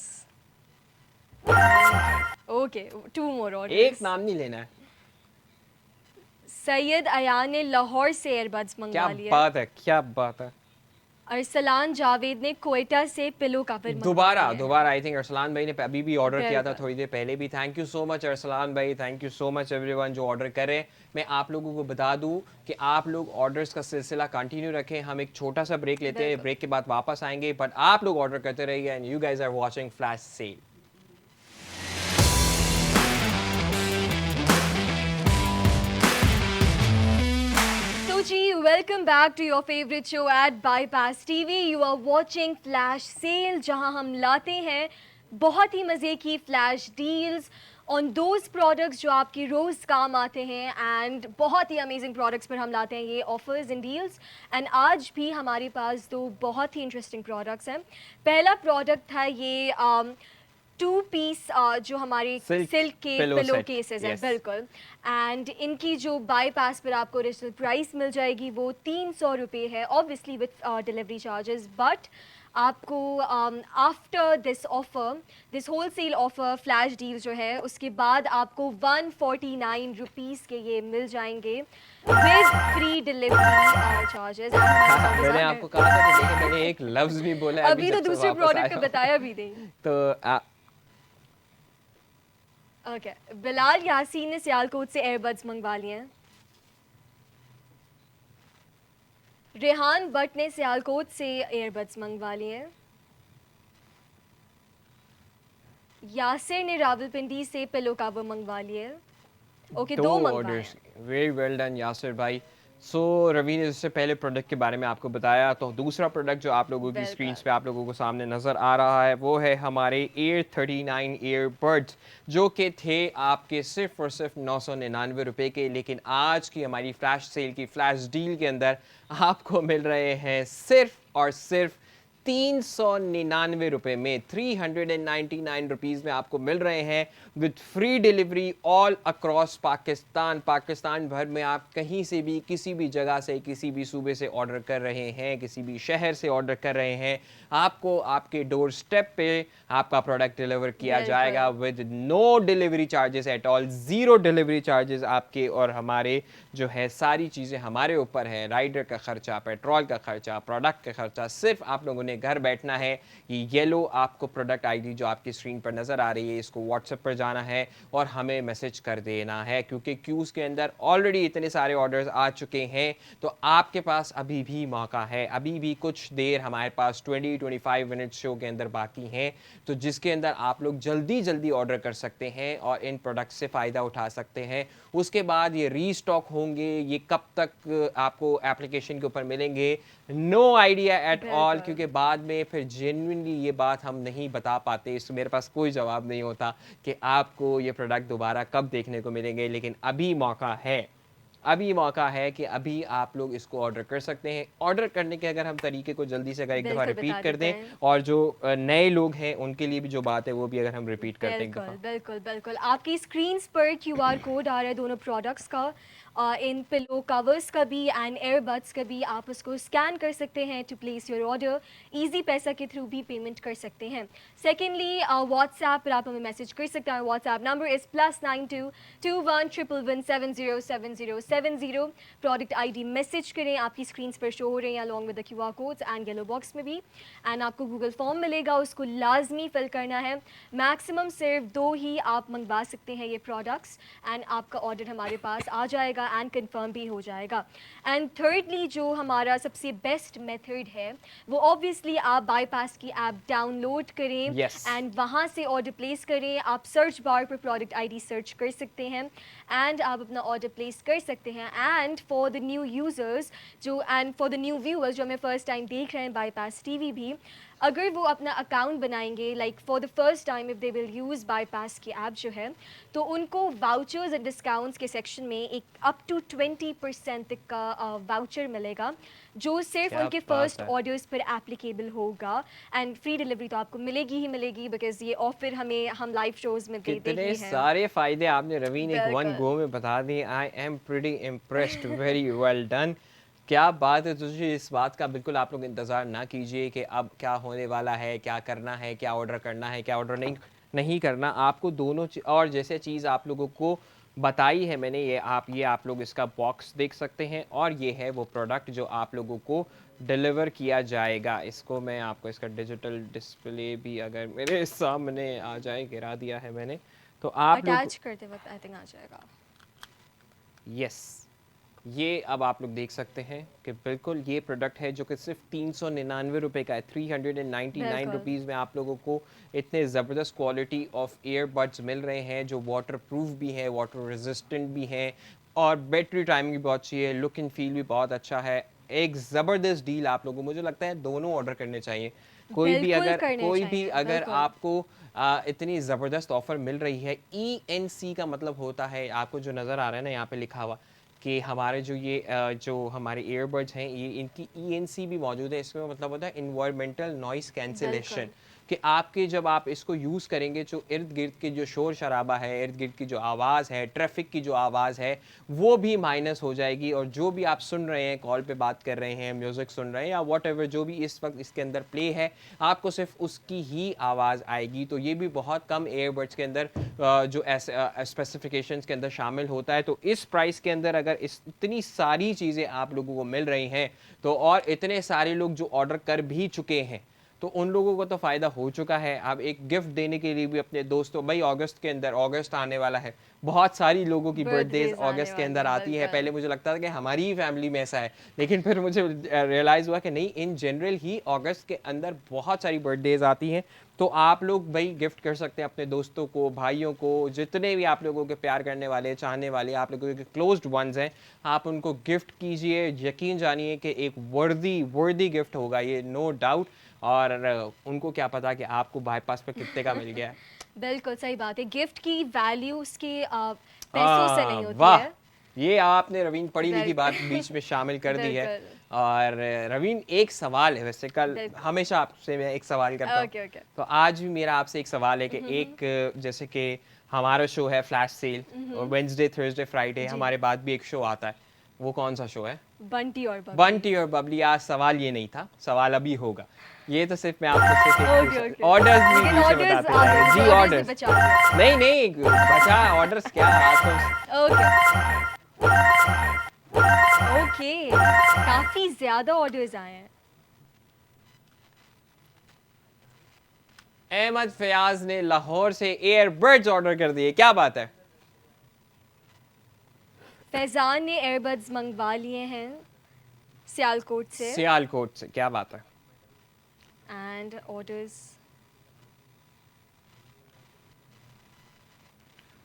ओके, 2 मोर ऑर्डर। एक नाम नहीं लेना है। सैयद अयान ने लाहौर से एयरबड्स क्या मंगवा लिए। बात है, क्या बात है। अरसलान जावेद ने कोयटा से पिलो कवर मंगवा दोबारा लिए। दोबारा आई थिंक अरसलान भाई ने अभी भी ऑर्डर किया था बिल्कुल। थोड़ी देर पहले भी। Thank you so much Arsalan भाई, thank you so much everyone जो ऑर्डर करे। मैं आप लोगों को बता दूं कि आप लोग ऑर्डर्स का सिलसिला कंटिन्यू रखें। हम एक छोटा सा ब्रेक लेते हैं, बिल्कुल। ब्रेक के बाद वापस आएंगे, बट आप लोग ऑर्डर करते रहिए and you guys are watching flash sale. So जी, welcome back to your favorite show at Bypass TV. You are watching Flash Sale, जहां हम लाते हैं बहुत ही मज़े की flash deals on those products जो आपकी रोज़ काम आते हैं, एंड बहुत ही अमेजिंग प्रोडक्ट्स पर हम लाते हैं ये ऑफर्स एंड डील्स। एंड आज भी हमारे पास 2 बहुत ही इंटरेस्टिंग प्रोडक्ट्स हैं। पहला प्रोडक्ट था ये 2 पीस जो हमारे Silk सिल्क के pillow पिलो set, केसेस हैं। yes. बिल्कुल। एंड इनकी जो बाईपास पर आपको ओरिजिनल प्राइस मिल जाएगी वो 300 रुपये है, obviously with delivery charges. But आपको after this offer, this whole sale offer flash deal जो है, उसके बाद आपको 149 रुपीज़ के ये मिल जाएंगे विद फ्री डिलीवरी चार्जेस। मैंने आपको कहा था कि देखिए मैंने एक लफ्ज नहीं बोला है अभी तो जब से दूसरे वापस प्रोडक्ट आया का हूं। बताया भी नहीं। तो ओके, बिलाल यासीन ने सियालकोट से एयरबड्स मंगवा लिए हैं। रेहान बट ने सियालकोट से एयरबड्स मंगवा लिए हैं। यासिर ने रावलपिंडी से पिलो कवर मंगवा लिए। ओके, 2 2 मंगवाए ऑर्डर्स, हैं। वेरी वेल डन यासिर भाई। सो रवि ने इससे पहले प्रोडक्ट के बारे में आपको बताया, तो दूसरा प्रोडक्ट जो आप लोगों की स्क्रीन्स बिल्कुल। पे आप लोगों को सामने नज़र आ रहा है वो है हमारे एयर 39 ईयरबड्स, जो कि थे आपके सिर्फ और सिर्फ 999 रुपये के, लेकिन आज की हमारी फ्लैश सेल की फ्लैश डील के अंदर आपको मिल रहे हैं सिर्फ और सिर्फ 399 रुपये में, 399 रुपीज़ में आपको मिल रहे हैं with free delivery all across Pakistan. Pakistan भर में आप कहीं से भी, किसी भी जगह से, किसी भी सूबे से ऑर्डर कर रहे हैं, किसी भी शहर से ऑर्डर कर रहे हैं, आपको आपके डोर स्टेप पे आपका प्रोडक्ट डिलीवर किया जाएगा बिल्कुल। With no delivery charges at all, zero delivery charges आपके और हमारे जो है सारी चीज़ें हमारे ऊपर है। राइडर का खर्चा, पेट्रोल का खर्चा, प्रोडक्ट का खर्चा, सिर्फ आप लोगों ने घर बैठना है। ये येलो आपको प्रोडक्ट आईडी जो आपकी स्क्रीन पर नज़र आ रही है, इसको व्हाट्सएप पर जाना है और हमें मैसेज कर देना है, क्योंकि क्यूज़ के अंदर ऑलरेडी इतने सारे ऑर्डर्स आ चुके हैं। तो आपके पास अभी भी मौका है, अभी भी कुछ देर हमारे पास 20-25 मिनट शो के अंदर बाकी हैं, तो जिसके अंदर आप लोग जल्दी जल्दी ऑर्डर कर सकते हैं और इन प्रोडक्ट से फ़ायदा उठा सकते हैं। उसके बाद ये रीस्टॉक होंगे, ये कब तक आपको एप्लीकेशन के ऊपर मिलेंगे, नो आइडिया एट ऑल, बिल्कुल। क्योंकि बाद में फिर जेन्युइनली ये बात हम नहीं बता पाते, इसमें मेरे पास कोई जवाब नहीं होता कि आपको ये प्रोडक्ट दोबारा कब देखने को मिलेंगे। लेकिन अभी मौका है, अभी मौका है कि अभी आप लोग इसको ऑर्डर कर सकते हैं। ऑर्डर करने के अगर हम तरीके को जल्दी से अगर एक दफ़ा बिल्कुल रिपीट बता कर देते दें, हैं। और जो नए लोग हैं उनके लिए भी जो बात है वो भी अगर हम रिपीट करते हैं एक बिल्कुल, दफ़ा। बिल्कुल, बिल्कुल। आपकी स्क्रीन्स पर क्यूआर कोड आ रहा है दोनों प्रोडक्ट्स का। इन पिलो कवर्स का भी एंड ईयरबड्स का भी, आप उसको स्कैन कर सकते हैं to place your order. Easypaisa के थ्रू भी पेमेंट कर सकते हैं। सेकेंडली, व्हाट्सएप पर आप हमें मैसेज कर सकते हैं। WhatsApp number is +92 21 111 707070। Product ID message करें, आपकी स्क्रीन्स पर शो हो रहे हैं along with the QR codes and yellow box में भी। एंड आपको गूगल फॉर्म मिलेगा, उसको लाजमी फिल करना है। मैक्सिमम सिर्फ 2 ही आप मंगवा सकते हैं ये प्रोडक्ट्स, एंड आपका ऑर्डर हमारे पास आ जाएगा एंड कंफर्म भी हो जाएगा। एंड थर्डली, जो हमारा सबसे बेस्ट मेथड है वो ऑब्वियसली आप बाईपास की ऐप डाउनलोड करें यस, एंड वहाँ से ऑर्डर प्लेस करें। आप सर्च बार पर प्रोडक्ट आईडी सर्च कर सकते हैं एंड आप अपना ऑर्डर प्लेस कर सकते हैं। And for the new users जो and for the new viewers जो हमें फ़र्स्ट टाइम देख रहे हैं बाईपास टीवी भी, अगर वो अपना अकाउंट बनाएंगे, like for the first time if they will use bypass की ऐप जो है, तो उनको वाउचर्स एंड डिस्काउंट्स के सेक्शन में एक अप टू 20% तक का वाउचर मिलेगा, जो सिर्फ क्या उनके बात फर्स्ट है। ऑर्डर्स पर एप्लीकेबल होगा। एंड फ्री डिलीवरी तो आपको मिलेगी ही मिलेगी, बिकॉज ये ऑफर हम लाइव शोज़ में देते कितने ही हैं। सारे फायदे आपने रवीन एक वन बिल्कुल। गो में बता दिए। I am pretty impressed, very well done. क्या बात है। तुझे इस बात का बिल्कुल आप लोग इंतज़ार ना कीजिए कि अब क्या होने वाला है, क्या करना है, क्या ऑर्डर करना है, क्या ऑर्डर नहीं नहीं करना। आपको दोनों और जैसे चीज़ आप लोगों को बताई है मैंने, ये आप लोग इसका बॉक्स देख सकते हैं, और ये है वो प्रोडक्ट जो आप लोगों को डिलीवर किया जाएगा। इसको मैं आपको इसका डिजिटल डिस्प्ले भी अगर मेरे सामने आ जाए, गिरा दिया है मैंने, तो आप लोग, अटैच करते वक्त आई थिंक आ जाएगा। यस, ये अब आप लोग देख सकते हैं कि बिल्कुल ये प्रोडक्ट है जो कि सिर्फ 399 रुपये का है। 399 बिल्कुल। रुपीज़ में आप लोगों को इतने ज़बरदस्त क्वालिटी ऑफ ईयरबड्स मिल रहे हैं, जो वाटर प्रूफ भी हैं, वाटर रेजिस्टेंट भी हैं, और बैटरी टाइमिंग भी बहुत अच्छी है, लुक एंड फील भी बहुत अच्छा है। एक ज़बरदस्त डील आप लोगों को, मुझे लगता है दोनों ऑर्डर करने चाहिए। बिल्कुल करने कोई भी चाहिए, अगर बिल्कुल। आपको इतनी ज़बरदस्त ऑफ़र मिल रही है, ENC का मतलब होता है, आपको जो नज़र आ रहा है ना यहाँ पे लिखा हुआ, कि हमारे जो हमारे ईयरबड्स हैं, ये इनकी ENC भी मौजूद है। इसमें मतलब होता है इन्वायरमेंटल नॉइस कैंसिलेशन, बिल्कुल। कि आपके जब आप इसको यूज़ करेंगे, जो इर्द गिर्द की जो शोर शराबा है, इर्द गिर्द की जो आवाज़ है, ट्रैफिक की जो आवाज़ है, वो भी माइनस हो जाएगी, और जो भी आप सुन रहे हैं, कॉल पे बात कर रहे हैं, म्यूज़िक सुन रहे हैं, या वॉट एवर जो भी इस वक्त इसके अंदर प्ले है, आपको सिर्फ उसकी ही आवाज़ आएगी। तो ये भी बहुत कम ईयरबड्स के अंदर जो स्पेसिफिकेशंस के अंदर शामिल होता है। तो इस प्राइस के अंदर अगर इतनी सारी चीज़ें आप लोगों को मिल रही हैं, तो और इतने सारे लोग जो ऑर्डर कर भी चुके हैं, तो उन लोगों को तो फ़ायदा हो चुका है। अब एक गिफ्ट देने के लिए भी अपने दोस्तों, भाई अगस्त के अंदर, अगस्त आने वाला है, बहुत सारी लोगों की बर्थडेज बर्थडेज आने अगस्त के वाली अंदर हैं, आती है। बिल्कुल। पहले मुझे लगता था कि हमारी ही फैमिली में ऐसा है, लेकिन फिर मुझे रियलाइज़ हुआ कि नहीं, इन जनरल ही अगस्त के अंदर बहुत सारी बर्थडेज आती हैं। तो आप लोग भाई गिफ्ट कर सकते हैं अपने दोस्तों को, भाइयों को, जितने भी आप लोगों के प्यार करने वाले, चाहने वाले, आप लोगों के क्लोज्ड वंस हैं, आप उनको गिफ्ट कीजिए। यकीन जानिए कि एक वर्दी गिफ्ट होगा ये, नो डाउट। और उनको क्या पता कि आपको बाईपास पे कितने का मिल गया है। बिल्कुल सही बात है। गिफ्ट की वैल्यू उसके पैसों से नहीं होती वाह, है। ये आपने रवीन पढ़ी लिखी बिल्कुल। बात बीच में शामिल कर दी है। बिल्कुल। और रवीन, एक सवाल है वैसे, कल बिल्कुल। हमेशा आपसे मैं एक सवाल करता हूँ, ओके, ओके। तो आज भी मेरा आपसे एक सवाल है कि एक जैसे कि हमारा शो है फ्लैश सेल, और वेंसडे थर्सडे फ्राइडे जी। हमारे बाद भी एक शो आता है, वो कौन सा शो है? बंटी और बबली। बंटी और बबली। आज सवाल ये नहीं था, सवाल अभी होगा। ये तो सिर्फ मैं आपको सिर्फ ओके, एक ओके। ऑर्डर्स भी लेकिन पीछे ऑर्डर्स बताते आ जाएंगे गए, जी, ऑर्डर्स भी ऑर्डर्स। बचा दिए। नहीं नहीं, बचा ऑर्डर्स क्या आज तो। ओके। ओके, काफ़ी ज़्यादा ऑर्डर्स आए हैं। अहमद फयाज ने लाहौर से एयरबड्स ऑर्डर कर दिए, क्या बात है? फैज़ान ने एयरबड्स मंगवा लिए हैं सियालकोट से। सियालकोट से, क्या बात है? एंड ऑर्डर्स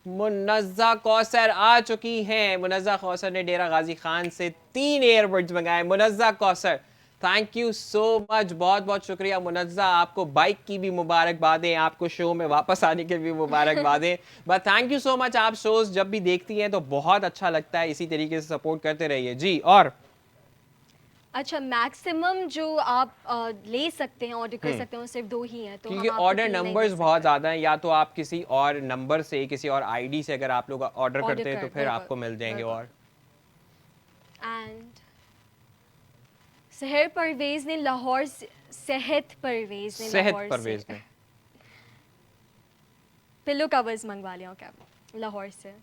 मुनज़्ज़ा कौसर आ चुकी हैं। मुनज़्ज़ा कौसर ने डेरा गाजी खान से 3 एयरबड्स मंगाए। Munazza Kausar, thank you so much, बहुत बहुत शुक्रिया मुनज़्ज़ा। आपको बाइक की भी मुबारकबादें, आपको शो में वापस आने की भी मुबारकबादें। But thank you so much, आप शोज़ जब भी देखती हैं तो बहुत अच्छा लगता है, इसी तरीके से सपोर्ट करते रहिए जी। और अच्छा, मैक्सिमम जो आप ले सकते हैं, ऑर्डर कर सकते हैं, वो सिर्फ 2 ही हैं, तो क्योंकि हम आपको ऑर्डर 3 नहीं नंबर्स दे बहुत सकते। ज़्यादा हैं, या तो आप किसी और नंबर से, किसी और आईडी से अगर आप लोग ऑर्डर ऑर्डर करते हैं तो कर फिर बिल्कुल, आपको मिल जाएंगे। बिल्कुल। और एंड सहर परवेज़ ने लाहौर से सेहत परवेज़ ने सेहत लाहौर परवेज से ने पिलो कवर्स मंगवा लिया क्या लाहौर से।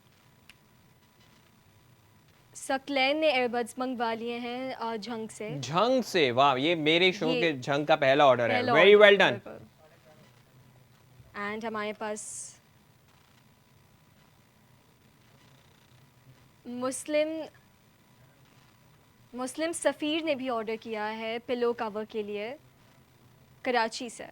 सकलैन ने एयरबड्स मंगवा लिए हैं झंग से। झंग से, वाह, ये मेरे शो ये के झंग का पहला ऑर्डर है, पहला very order well done. And हमारे पास मुस्लिम सफ़ीर ने भी ऑर्डर किया है पिलो कवर के लिए कराची से।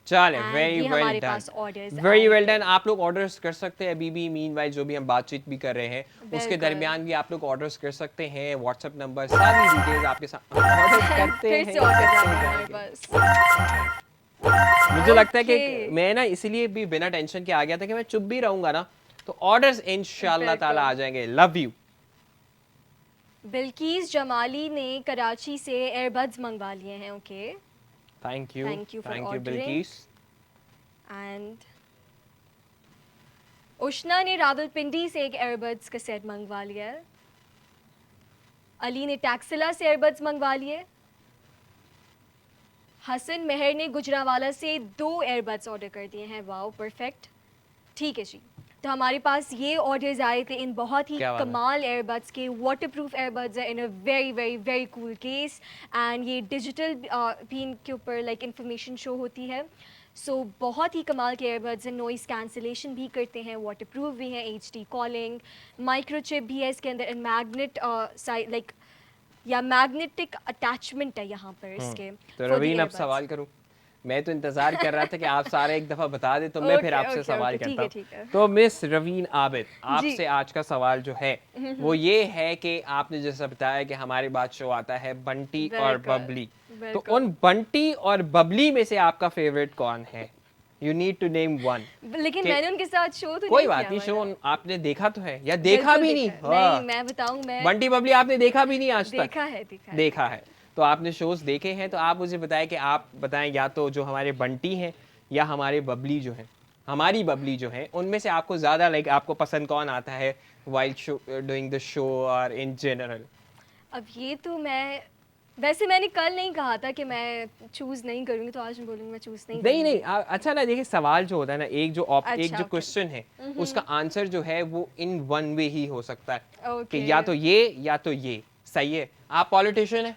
चले, And वेरी ये वेल हमारे डन, पास orders वेरी आए वेल थे। डन। आप लोग ऑर्डर्स कर सकते हैं अभी भी, मीनवाइल जो भी हम बातचीत भी कर रहे हैं उसके बिल्कुल। दरमियान भी आप लोग ऑर्डर्स कर सकते हैं। व्हाट्सएप नंबर, सारी डिटेल्स आपके साथ ऑर्डर करते फिर हैं, से ऑर्डर करते आ गए हमारे जाएंगे। पास। मुझे लगता है कि Okay. मैं ना इसलिए भी बिना टेंशन के आ गया था कि मैं चुप भी रहूंगा ना तो ऑर्डर्स इंशाल्लाह ताला आ बिल्कुल। जाएंगे। Love you. बिल्किस जमाली ने कराची से एयरबड्स मंगवा लिए हैं। Okay, thank you, Thank you for thank you ordering. Bilqis. And Ushna ने रावलपिंडी से एक एयरबड्स का सेट मंगवा लिया है। अली ने टैक्सिला से एयरबड्स मंगवा लिए। हसन मेहर ने गुजरावाला से 2 एयरबड्स ऑर्डर कर दिए हैं। Wow, perfect. ठीक है जी, तो हमारे पास ये ऑर्डर्स आए थे इन बहुत ही क्या बात है। कमाल एयरबड्स के। वाटरप्रूफ एयरबड्स है in a very very very cool case. And ये डिजिटल भी इनके ऊपर लाइक इंफॉर्मेशन शो होती है। सो बहुत ही कमाल के एयरबड्स हैं, नॉइस कैंसिलेशन भी करते हैं, वाटरप्रूफ भी हैं, HD कॉलिंग, माइक्रोचिप भी है इसके अंदर, मैग्नेट लाइक या मैग्नेटिक अटैचमेंट है यहाँ पर इसके तो for the रवीन, अब earbuds। सवाल करूं? मैं तो इंतजार कर रहा था कि आप सारे एक दफा बता दे तो मैं फिर ओके, आपसे ओके, सवाल ओके, ठीक करता है, हूं। ठीक है। तो मिस रवीन आबिद, जी। आपसे आज का सवाल जो है वो ये है कि आपने जैसा बताया कि हमारे बाद शो आता है बंटी और बिल्कुल, बबली, तो बिल्कुल। उन बंटी और बबली में से आपका फेवरेट कौन है? You need to name one. लेकिन कि- मैंने उनके साथ शो तो कोई नहीं बात किया नहीं, मैंने। शो आपने देखा तो है या देखा बिल्कुल भी नहीं? देखा है। हाँ। नहीं, मैं बताऊं, मैं बंटी बबली आपने देखा भी नहीं आज तक? देखा है, देखा है। तो आपने शोज देखे हैं, तो आप मुझे बताएं कि आप बताएं या तो जो हमारे बंटी हैं या हमारे बबली जो हैं, हमारी बबली जो है, उनमें से आपको ज़्यादा लाइक आपको पसंद कौन आता है while show doing the show और इन जनरल? अब ये तो मैं वैसे मैंने कल नहीं कहा था कि मैं चूज नहीं करूंगी, तो आज मैं बोलूंगी मैं चूज नहीं नहीं नहीं, करूंगी। अच्छा ना, देखिए सवाल जो होता है ना, एक जो एक अच्छा, जो okay. क्वेश्चन है उसका आंसर जो है वो इन वन वे ही हो सकता है Okay. कि या तो ये या तो ये। सही है? आप पॉलिटिशियन है?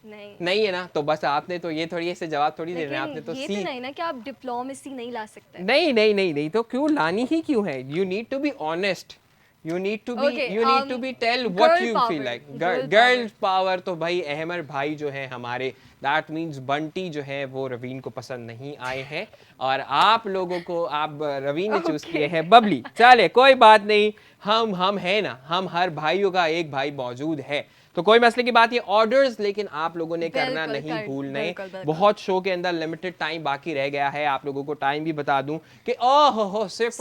नहीं है ना, तो बस आपने तो ये थोड़ी ऐसे जवाब थोड़ी देना है, आपने तो ये तो नहीं ना कि आप डिप्लोमेसी नहीं ला सकते। नहीं तो क्यों लानी ही क्यों है? You need to be honest, you need to be tell what you feel like. Girl power तो भाई अहमर भाई जो है हमारे, that means बंटी जो है वो रवीन को पसंद नहीं आए हैं और आप लोगों को, आप रवीन ने चूज किए हैं बबली। चले कोई बात नहीं, हम है ना, हम हर भाइयों का एक भाई मौजूद है, तो कोई मसले की बात। ये ऑर्डर्स लेकिन आप लोगों ने करना नहीं भूलना। बहुत शो के अंदर लिमिटेड टाइम बाकी रह गया है। आप लोगों को टाइम भी बता दूं कि ओहो सिर्फ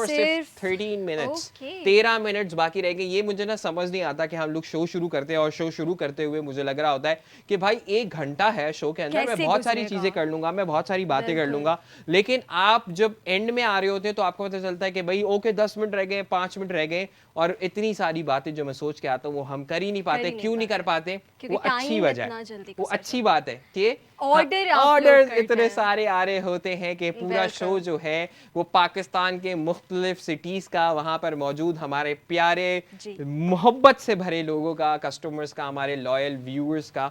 13 मिनट्स, 13 मिनट्स बाकी रह गए। ये मुझे ना समझ नहीं आता कि हम लोग शो शुरू करते हैं और शो शुरू करते हुए मुझे लग रहा होता है कि भाई 1 घंटा है शो के अंदर, मैं बहुत सारी चीजें कर लूंगा, मैं बहुत सारी बातें कर लूंगा, लेकिन आप जब एंड में आ रहे होते हैं तो आपको पता चलता है कि भाई ओके 10 मिनट रह गए, 5 मिनट रह गए, और इतनी सारी बातें जो मैं सोच के आता हूँ वो हम कर ही नहीं पाते। क्यों नहीं कर पाते? वो अच्छी वजह है, वो अच्छी बात है कि ऑर्डर इतने सारे आ रहे होते हैं कि पूरा शो जो है वो पाकिस्तान के मुख्तलिफ सिटीज का, वहां पर मौजूद हमारे प्यारे मोहब्बत से भरे लोगों का, कस्टमर्स का, हमारे लॉयल व्यूअर्स का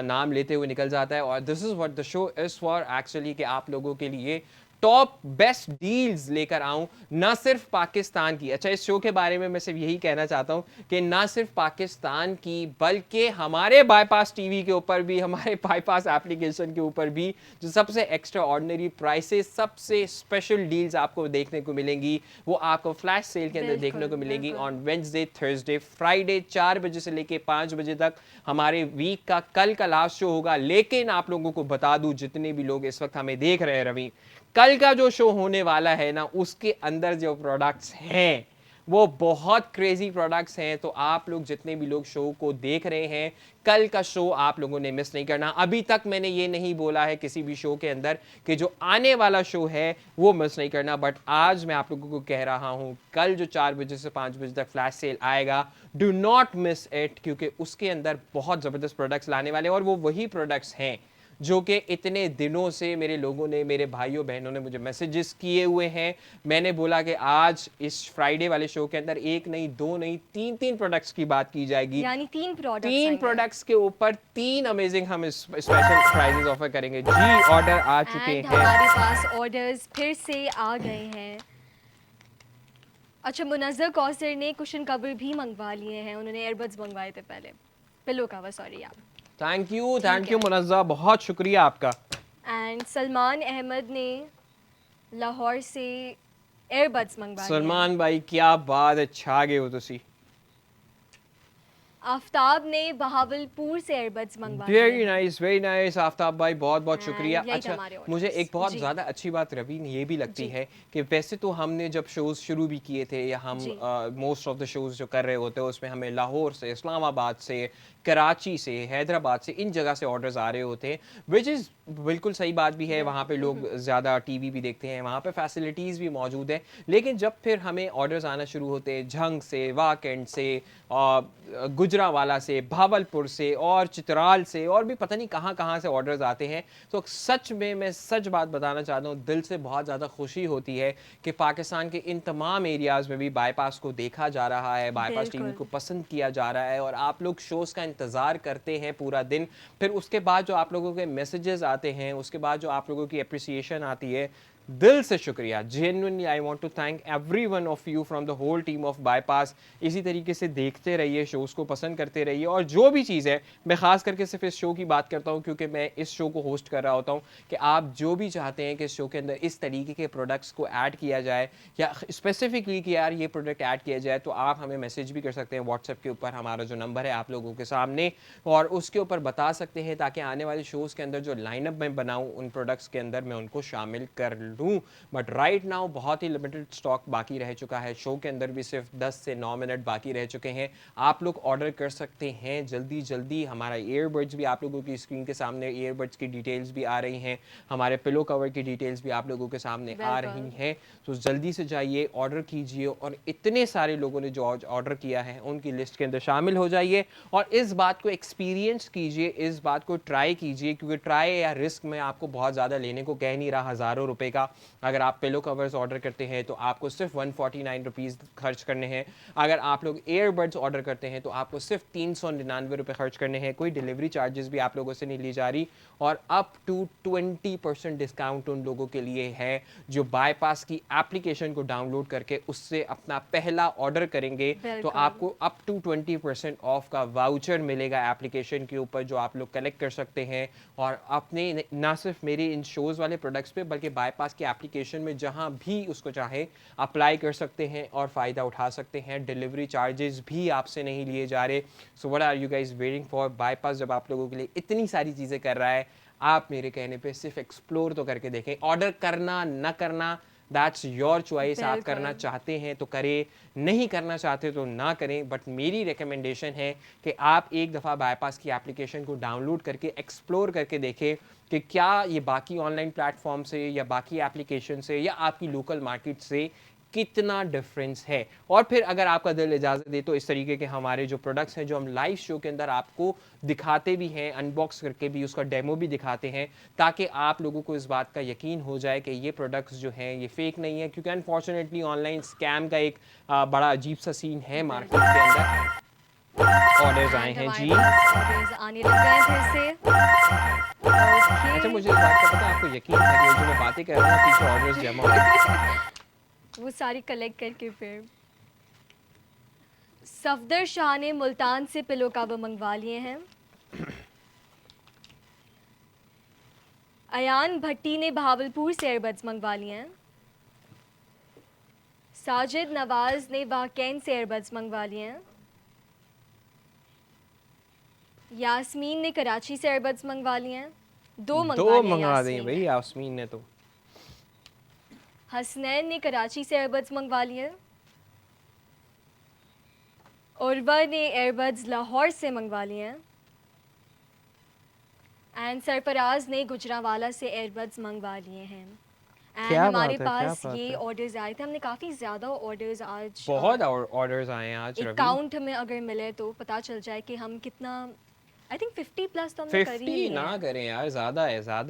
नाम लेते हुए निकल जाता है। और this is what the show is for actually, कि आप लोगों के लिए टॉप बेस्ट डील्स लेकर आऊं, ना सिर्फ पाकिस्तान की। अच्छा, इस शो के बारे में मैं सिर्फ यही कहना चाहता हूं कि ना सिर्फ पाकिस्तान की बल्कि हमारे बाईपास टीवी के ऊपर भी, हमारे बाईपास एप्लीकेशन के ऊपर भी जो सबसे एक्स्ट्रा ऑर्डिनरी प्राइसेस, सबसे स्पेशल डील्स आपको देखने को मिलेंगी, वो आपको फ्लैश सेल के अंदर देखने को मिलेंगी ऑन वेडनेसडे, थर्सडे, फ्राइडे 4 बजे से लेके 5 बजे तक। हमारे वीक का कल का लास्ट शो होगा, लेकिन आप लोगों को बता दूं, जितने भी लोग इस वक्त हमें देख रहे हैं रवि, कल का जो शो होने वाला है ना, उसके अंदर जो प्रोडक्ट्स हैं वो बहुत क्रेजी प्रोडक्ट्स हैं। तो आप लोग जितने भी लोग शो को देख रहे हैं, कल का शो आप लोगों ने मिस नहीं करना। अभी तक मैंने ये नहीं बोला है किसी भी शो के अंदर कि जो आने वाला शो है वो मिस नहीं करना, बट आज मैं आप लोगों को कह रहा हूं, कल जो 4 बजे से 5 बजे तक फ्लैश सेल आएगा, डू नॉट मिस इट, क्योंकि उसके अंदर बहुत ज़बरदस्त प्रोडक्ट्स लाने वाले हैं। और वो वही प्रोडक्ट्स हैं जो कि इतने दिनों से मेरे लोगों ने, मेरे भाइयों बहनों ने मुझे मैसेजेस किए हुए हैं। मैंने बोला कि आज इस फ्राइडे वाले शो के अंदर 1 नहीं, 2 नहीं, 3 प्रोडक्ट्स की बात की जाएगी, यानी 3 प्रोडक्ट्स के ऊपर 3 अमेजिंग हम स्पेशल प्राइजेस ऑफर करेंगे। जी, ऑर्डर आ चुके हैं, हमारे पास ऑर्डर्स फिर से आ गए हैं। अच्छा, मुनज़्ज़र कौसर ने कुशन कवर भी मंगवा लिए हैं, उन्होंने एयरबड्स मंगवाए थे पहले, पिलो कवर, सॉरी यार। थैंक यू मुनज़्ज़ा, बहुत शुक्रिया आपका। एंड सलमान अहमद ने लाहौर से एयरबड्स मंगवाए। सलमान भाई क्या बात है, छा गए हो तुसी। आफ्ताब ने बहावलपुर से एयरबड्स मंगवाए। वेरी नाइस आफ्ताब भाई, बहुत बहुत शुक्रिया। अच्छा, मुझे एक बहुत ज़्यादा अच्छी बात रवीन ये भी लगती है कि वैसे तो हमने जब शोज़ शुरू भी किए थे, या हम मोस्ट ऑफ द शोज़ जो कर रहे होते हैं उसमें हमें लाहौर से, इस्लामाबाद से, कराची से, हैदराबाद से, इन जगह से ऑर्डर्स आ रहे होते हैं, विच इज़ बिल्कुल सही बात भी है। वहाँ पे लोग ज़्यादा टीवी भी देखते हैं, वहाँ पे फैसिलिटीज़ भी मौजूद है। लेकिन जब फिर हमें ऑर्डर्स आना शुरू होते हैं झंग से, वाकंड से, गुजरावाला से, भावलपुर से और चित्राल से, और भी पता नहीं कहाँ से ऑर्डर्स आते हैं, तो सच में मैं सच बात बताना चाहता हूँ, दिल से बहुत ज़्यादा खुशी होती है कि पाकिस्तान के इन तमाम एरियाज़ में भी बाईपास को देखा जा रहा है, बाईपास टीवी को पसंद किया जा रहा है, और आप लोग शोज़ का इंतज़ार करते हैं पूरा दिन। फिर उसके बाद जो आप लोगों के मैसेजेस आते हैं, उसके बाद जो आप लोगों की अप्रिसिएशन आती है, दिल से शुक्रिया। Genuinely I want to thank every one of you from the whole team of Bypass. इसी तरीके से देखते रहिए, शोज़ को पसंद करते रहिए, और जो भी चीज़ है, मैं ख़ास करके सिर्फ इस शो की बात करता हूँ क्योंकि मैं इस शो को होस्ट कर रहा होता हूँ, कि आप जो भी चाहते हैं कि इस शो के अंदर इस तरीके के प्रोडक्ट्स को ऐड किया जाए, या स्पेसिफिकली कि यार ये प्रोडक्ट ऐड किया जाए, तो आप हमें मैसेज भी कर सकते हैं व्हाट्सएप के ऊपर, हमारा जो नंबर है आप लोगों के सामने, और उसके ऊपर बता सकते हैं, ताकि आने वाले शोज़ के अंदर जो लाइनअप मैं बनाऊँ उन प्रोडक्ट्स के अंदर मैं उनको शामिल कर लूँ। बट राइट नाउ बहुत ही लिमिटेड स्टॉक बाकी रह चुका है, शो के अंदर भी सिर्फ 10 से 9 मिनट बाकी रह चुके हैं। आप लोग ऑर्डर कर सकते हैं जल्दी जल्दी। हमारा ईयरबड्स भी आप लोगों की स्क्रीन के सामने, ईयरबड्स की डिटेल्स भी आ रही हैं, हमारे पिलो कवर की डिटेल्स भी आप लोगों के सामने आ रही हैं। तो जल्दी से जाइए, ऑर्डर कीजिए, और इतने सारे लोगों ने जो ऑर्डर किया है उनकी लिस्ट के अंदर शामिल हो जाइए, और इस बात को एक्सपीरियंस कीजिए, इस बात को ट्राई कीजिए, क्योंकि ट्राई या रिस्क में आपको बहुत ज़्यादा लेने को कह नहीं रहा, हज़ारों रुपए का अगर आप पिलो कवर्स ऑर्डर करते हैं तो आपको सिर्फ 149 रुपीज़ खर्च करने हैं। अगर आप लोग ईयरबड्स ऑर्डर करते हैं तो आपको सिर्फ 399 रुपये खर्च करने हैं। कोई डिलीवरी चार्जेस भी आप लोगों से नहीं ली जा रही, और अप टू 20% डिस्काउंट उन लोगों के लिए है जो बाईपास की एप्लीकेशन को डाउनलोड करके उससे अपना पहला ऑर्डर करेंगे। तो आपको अप टू 20% ऑफ का वाउचर मिलेगा एप्लीकेशन के ऊपर, जो आप लोग कलेक्ट कर सकते हैं और अपने ना सिर्फ मेरे इन शोज़ वाले प्रोडक्ट्स पे बल्कि बाईपास की एप्लीकेशन में जहां भी उसको चाहे अप्लाई कर सकते हैं और फ़ायदा उठा सकते हैं। डिलीवरी चार्जेस भी आपसे नहीं लिए जा रहे। So what are you guys waiting for? Bypass जब आप लोगों के लिए इतनी सारी चीज़ें कर रहा है, आप मेरे कहने पे सिर्फ एक्सप्लोर तो करके देखें। ऑर्डर करना ना करना दैट्स योर चॉइस। आप करना चाहते हैं तो करें, नहीं करना चाहते तो ना करें, बट मेरी रिकमेंडेशन है कि आप एक दफ़ा बाईपास की एप्लीकेशन को डाउनलोड करके एक्सप्लोर करके देखें कि क्या ये बाकी ऑनलाइन प्लेटफॉर्म से या बाकी एप्लीकेशन से या आपकी लोकल मार्केट से कितना डिफरेंस है। और फिर अगर आपका दिल इजाज़त दे तो इस तरीके के हमारे जो प्रोडक्ट्स हैं जो हम लाइव शो के अंदर आपको दिखाते भी हैं, अनबॉक्स करके भी उसका डेमो भी दिखाते हैं, ताकि आप लोगों को इस बात का यकीन हो जाए कि ये प्रोडक्ट्स जो हैं ये फेक नहीं है। क्योंकि अनफॉर्चुनेटली ऑनलाइन स्कैम का एक बड़ा अजीब सा सीन है मार्केट के अंदर। ऑर्डर्स आए हैं जी। ऑर्डर्स आने लग गए फिर से। अच्छा, मुझे इस बात का पता है, आपको यकीन है कि जो मैं बातें कर रहा हूँ पीछे ऑर्डर्स जमा हो रहे हैं। वो सारी कलेक्ट करके फिर सफदर शाह ने मुल्तान से पिलो कवर मंगवा लिए हैं। अयान भट्टी ने भावलपुर से एयरबड्स मंगवा लिए हैं। साजिद नवाज ने वाकैन से एयरबड्स मंगवा लिए हैं। यास्मीन ने कराची से एयरबड्स मंगवा लिए हैं। दो मंगवा दिए भाई यास्मीन ने तो। हसनैन ने कराची से एयरबड्स मंगवा लिए। उर्वा ने एयरबड्स लाहौर से मंगवा लिए हैं। एंड सरफराज ने गुजरावाला से एयरबड्स मंगवा लिए हैं। एंड हमारे पास ये ऑर्डर्स आए थे, हमने काफ़ी ज़्यादा ऑर्डर्स आज, बहुत ऑर्डर्स आए हैं आज। एक काउंट हमें अगर मिले तो पता चल जाए कि हम कितना, आई थिंक 50 प्लस तो हमने कर ही लिया है। 50 ना करें यार, ज़्यादा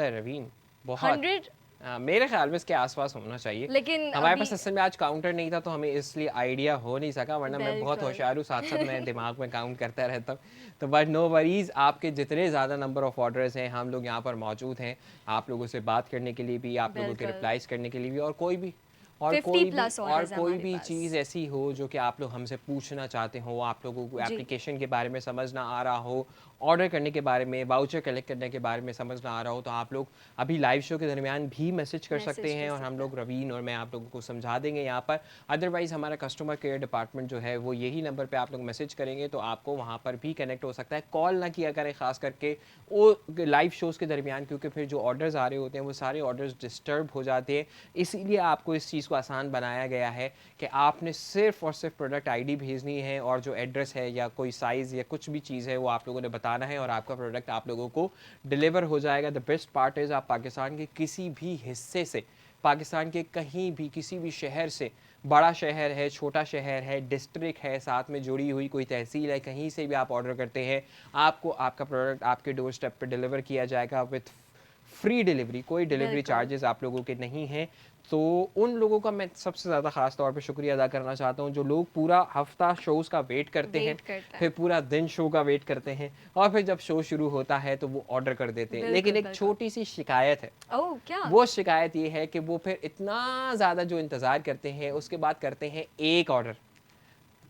है रवीन, बहुत। 100 मेरे ख्याल में इसके आसपास होना चाहिए, लेकिन हमारे पास असल में आज काउंटर नहीं था तो हमें इसलिए आइडिया हो नहीं सका, वरना मैं बहुत बिल्कुल। होशियार हूँ, साथ साथ मैं दिमाग में काउंट करता रहता हूँ। तो बट नो वरीज, आपके जितने ज़्यादा नंबर ऑफ ऑर्डर्स हैं हम लोग यहाँ पर मौजूद हैं, आप लोगों से बात करने के लिए भी, आप लोगों के रिप्लाइज करने के लिए भी, और कोई भी 50+ कोई भी चीज़ ऐसी हो जो कि आप लोग हमसे पूछना चाहते हो, आप लोगों को एप्लीकेशन के बारे में समझ ना आ रहा हो, ऑर्डर करने के बारे में, वाउचर कलेक्ट करने के बारे में समझ ना आ रहा हो, तो आप लोग अभी लाइव शो के दरमियान भी मैसेज कर सकते हैं और हम लोग रवीन और मैं आप लोगों को समझा देंगे यहाँ पर। अदरवाइज़ हमारा कस्टमर केयर डिपार्टमेंट जो है वो यही नंबर पे आप लोग मैसेज करेंगे तो आपको वहाँ पर भी कनेक्ट हो सकता है। कॉल ना किया करें ख़ास करके वो लाइव शोज़ के दरमियान, क्योंकि फिर जो ऑर्डर्स आ रहे होते हैं वो सारे ऑर्डर्स डिस्टर्ब हो जाते हैं। इसीलिए आपको इस चीज़ को आसान बनाया गया है कि आपने सिर्फ और सिर्फ प्रोडक्ट आईडी भेजनी है और जो एड्रेस है या कोई साइज़ या कुछ भी चीज़ है वो आप लोगों ने बताना है और आपका प्रोडक्ट आप लोगों को डिलीवर हो जाएगा। द बेस्ट पार्ट इज़ आप पाकिस्तान के किसी भी हिस्से से, पाकिस्तान के कहीं भी किसी भी शहर से, बड़ा शहर है, छोटा शहर है, डिस्ट्रिक्ट है, साथ में जुड़ी हुई कोई तहसील है, कहीं से भी आप ऑर्डर करते हैं, आपको आपका प्रोडक्ट आपके डोर स्टेप पर डिलीवर किया जाएगा विथ फ्री डिलीवरी। कोई डिलीवरी चार्जेस आप लोगों के नहीं हैं। तो उन लोगों का मैं सबसे ज़्यादा ख़ास तौर पे शुक्रिया अदा करना चाहता हूँ जो लोग पूरा हफ्ता शोज़ का वेट करते हैं, फिर पूरा दिन शो का वेट करते हैं और फिर जब शो शुरू होता है तो वो ऑर्डर कर देते हैं। लेकिन एक छोटी सी शिकायत है। क्या? वो शिकायत ये है कि वो फिर इतना ज़्यादा जो इंतज़ार करते हैं उसके बाद करते हैं एक ऑर्डर।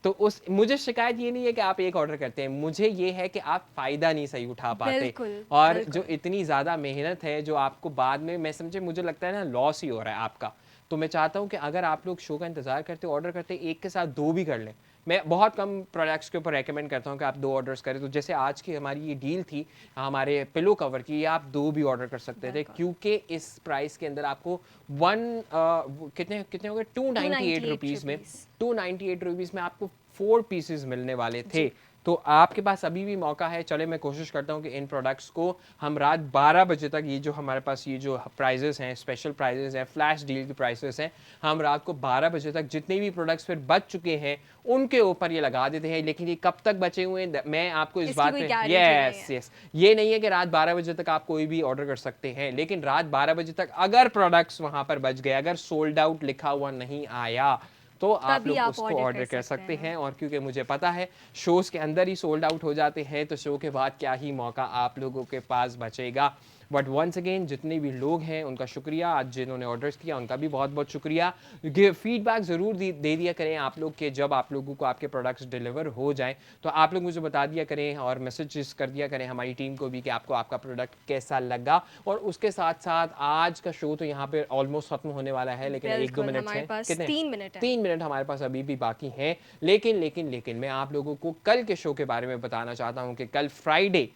तो मुझे शिकायत ये नहीं है कि आप एक ऑर्डर करते हैं, मुझे ये है कि आप फ़ायदा नहीं सही उठा पाते और जो इतनी ज़्यादा मेहनत है जो आपको बाद में, मैं समझे, मुझे लगता है ना लॉस ही हो रहा है आपका। तो मैं चाहता हूँ कि अगर आप लोग शो का इंतज़ार करते ऑर्डर करते एक के साथ दो भी कर लें। मैं बहुत कम प्रोडक्ट्स के ऊपर रेकमेंड करता हूँ कि आप 2 ऑर्डर्स करें। तो जैसे आज की हमारी ये डील थी हमारे पिलो कवर की, ये आप 2 भी ऑर्डर कर सकते थे क्योंकि इस प्राइस के अंदर आपको कितने कितने हो गए 298 रुपीज़ में 298 रुपीज़ में आपको 4 पीसेस मिलने वाले थे। तो आपके पास अभी भी मौका है। चले मैं कोशिश करता हूँ कि इन प्रोडक्ट्स को हम रात 12 बजे तक, ये जो हमारे पास ये जो प्राइजेस हैं, स्पेशल प्राइजेस हैं, फ्लैश डील के प्राइसेस हैं, हम रात को 12 बजे तक जितने भी प्रोडक्ट्स फिर बच चुके हैं उनके ऊपर ये लगा देते हैं। लेकिन ये कब तक बचे हुए हैं मैं आपको इस इसकी बात कोई पे guarantee नहीं है। यस ये नहीं है कि रात 12 बजे तक आप कोई भी ऑर्डर कर सकते हैं, लेकिन रात 12 बजे तक अगर प्रोडक्ट्स वहां पर बच गए, अगर सोल्ड आउट लिखा हुआ नहीं आया, तो आप तभी लोग आप उसको order ऑर्डर कर कर सकते सकते हैं। हैं। और क्योंकि मुझे पता है शोज़ के अंदर ही सोल्ड आउट हो जाते हैं, तो शो के बाद क्या ही मौका आप लोगों के पास बचेगा। बट वंस अगेन जितने भी लोग हैं उनका शुक्रिया, आज जिन्होंने ऑर्डर्स किया उनका भी बहुत बहुत शुक्रिया। फीडबैक ज़रूर दे दिया करें आप लोग के, जब आप लोगों को आपके प्रोडक्ट्स डिलीवर हो जाएं तो आप लोग मुझे बता दिया करें और मैसेजेस कर दिया करें हमारी टीम को भी कि आपको आपका प्रोडक्ट कैसा लगा। और उसके साथ साथ आज का शो तो यहाँ पे ऑलमोस्ट खत्म होने वाला है, लेकिन 1-2 बिल्कुल, मिनट हमारे हैं। पास कितने? 3 मिनट है। 3 मिनट हमारे पास अभी भी बाकी हैं। लेकिन मैं आप लोगों को कल के शो के बारे में बताना चाहता हूँ कि कल फ्राइडे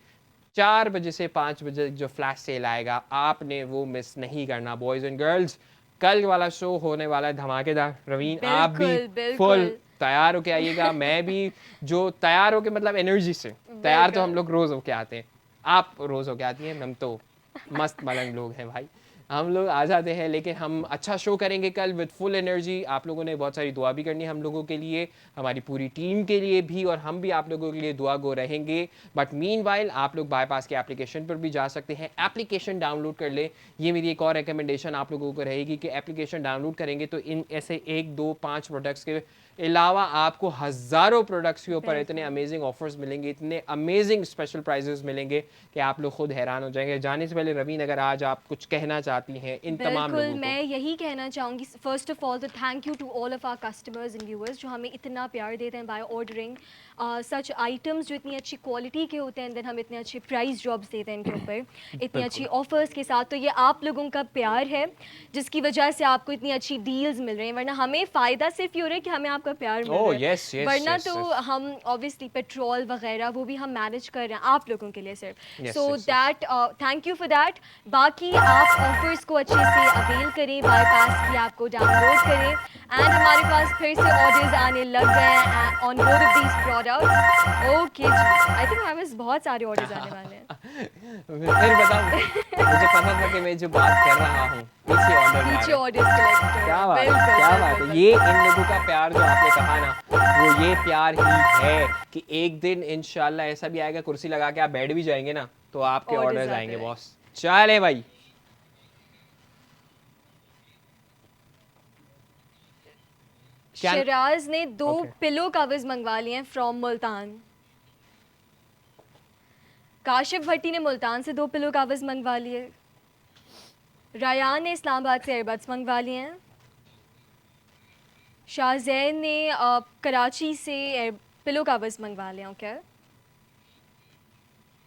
4 बजे से 5 बजे जो फ्लैश सेल आएगा, आपने वो मिस नहीं करना बॉयज़ एंड गर्ल्स। कल वाला शो होने वाला है धमाकेदार। रवीन आप भी बिल्कुल, फुल बिल्कुल। तैयार होके आइएगा, मैं भी जो तैयार होके मतलब एनर्जी से तैयार, तो हम लोग रोज़ होके आते हैं, आप रोज़ होके आती हैं, हम तो मस्त मलंग लोग हैं भाई, हम लोग आ जाते हैं। लेकिन हम अच्छा शो करेंगे कल विद फुल एनर्जी। आप लोगों ने बहुत सारी दुआ भी करनी है हम लोगों के लिए, हमारी पूरी टीम के लिए भी, और हम भी आप लोगों के लिए दुआ गो रहेंगे। बट मीनवाइल आप लोग बाईपास के एप्लीकेशन पर भी जा सकते हैं, एप्लीकेशन डाउनलोड कर ले। ये मेरी एक और रिकमेंडेशन आप लोगों को रहेगी कि एप्लीकेशन डाउनलोड करेंगे तो इन ऐसे 1, 2, 5 प्रोडक्ट्स के अलावा आपको हज़ारों प्रोडक्ट्स के ऊपर इतने अमेजिंग ऑफर्स मिलेंगे, इतने अमेजिंग स्पेशल प्राइजेस मिलेंगे कि आप लोग खुद हैरान हो जाएंगे। जाने से पहले रवीन, अगर आज आप कुछ कहना चाहती हैं इन तमाम बिल्कुल, लोगों को। मैं यही कहना चाहूँगी फर्स्ट ऑफ ऑल तो thank you to all of our customers and viewers जो हमें इतना प्यार देते हैं बाय ऑर्डरिंग सच आइटम्स जो इतनी अच्छी क्वालिटी के होते हैं, देन हम इतने अच्छे प्राइस ड्रॉप्स देते हैं इनके ऊपर इतनी अच्छी ऑफर्स के साथ। तो ये आप लोगों का प्यार है जिसकी वजह से आपको इतनी अच्छी डील्स मिल रही हैं, वरना हमें फ़ायदा सिर्फ ये हो रहा है कि हमें आपका प्यार मिल रहा है। यस यस वरना यस तो हम ऑब्वियसली पेट्रोल वगैरह वो भी हम मैनेज कर रहे हैं आप लोगों के लिए सिर्फ। Yes, so yes, yes. That thank you for that. बाकी आप ऑफर्स को अच्छे से अवेल करें, बाईपास की आपको डाउनलोड करें एंड हमारे पास फिर से ऑर्डर्स आने लग गए हैं on both of these products. Okay जी, आई थिंक हमारे पास बहुत सारे ऑर्डर्स आने वाले हैं। फिर बताऊं, मुझे पता था कि मैं जो बात कर रहा हूँ पीछे ऑर्डर पीछे ऑर्डर्स कलेक्ट क्या बात है, क्या बात है। ये इन लोगों का प्यार जो आपने कहा ना, वो ये प्यार ही है कि एक दिन इंशाल्लाह ऐसा भी आएगा, कुर्सी लगा के आप बैठ भी जाएंगे ना तो आपके Orders ऑर्डर्स आते आएंगे रहेंगे। बॉस। चले भाई, क्या- शिराज ने 2 Okay. पिलो कवर्स मंगवा लिए हैं फ्रॉम मुल्तान। काशिफ भट्टी ने मुल्तान से 2 पिलो कवर्स मंगवा लिए। रायान ने इस्लामाबाद से एयरबड्स मंगवा लिए हैं। शाहजैन ने कराची से पिलो कवर्स मंगवा लिए। ओके,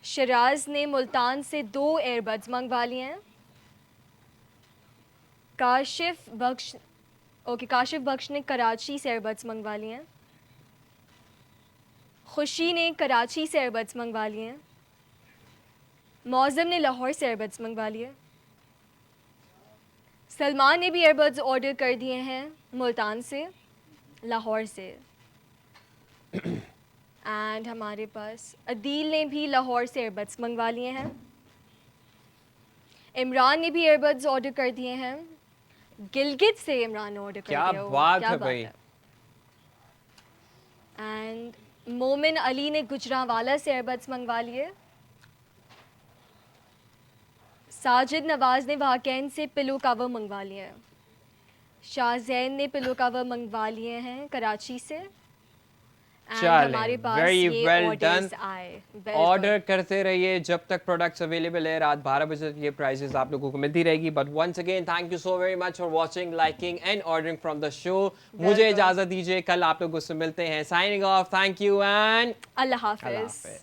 शिराज ने मुल्तान से 2 एयरबड्स मंगवा लिए हैं। काशिफ बख्श ने कराची से एयरबड्स मंगवा लिए हैं। खुशी ने कराची से एयरबड्स मंगवा लिए हैं। मौज़म ने लाहौर से एयरबड्स मंगवा लिए। सलमान ने भी एयरबड्स ऑर्डर कर दिए हैं मुल्तान से, लाहौर से। एंड हमारे पास अदील ने भी लाहौर से एयरबड्स मंगवा लिए हैं। इमरान ने भी एयरबड्स ऑर्डर कर दिए हैं। गिलगित से इमरान ने ऑर्डर कर क्या दिया। बात है भाई। एंड मोमिन अली ने गुजरांवाला से एयरबड्स मंगवा लिए। साजिद नवाज ने वाकैन से पिलो कवर मंगवा लिए हैं। शाहजैन ने पिलो कवर मंगवा लिए हैं कराची से। And चलें, हमारे पास very ये well orders done. आए। बिल्कुल। ऑर्डर करते रहिए जब तक प्रोडक्ट्स अवेलेबल है। रात 12 बजे तक ये प्राइसेस आप लोगों को मिलती रहेगी। But once again thank you so very much for watching, liking and ordering from the show. मुझे बिल्कुल। इजाजत दीजिए, कल आप लोगों से मिलते हैं। Signing off, thank you and Allah Allah Hafiz. Hafiz.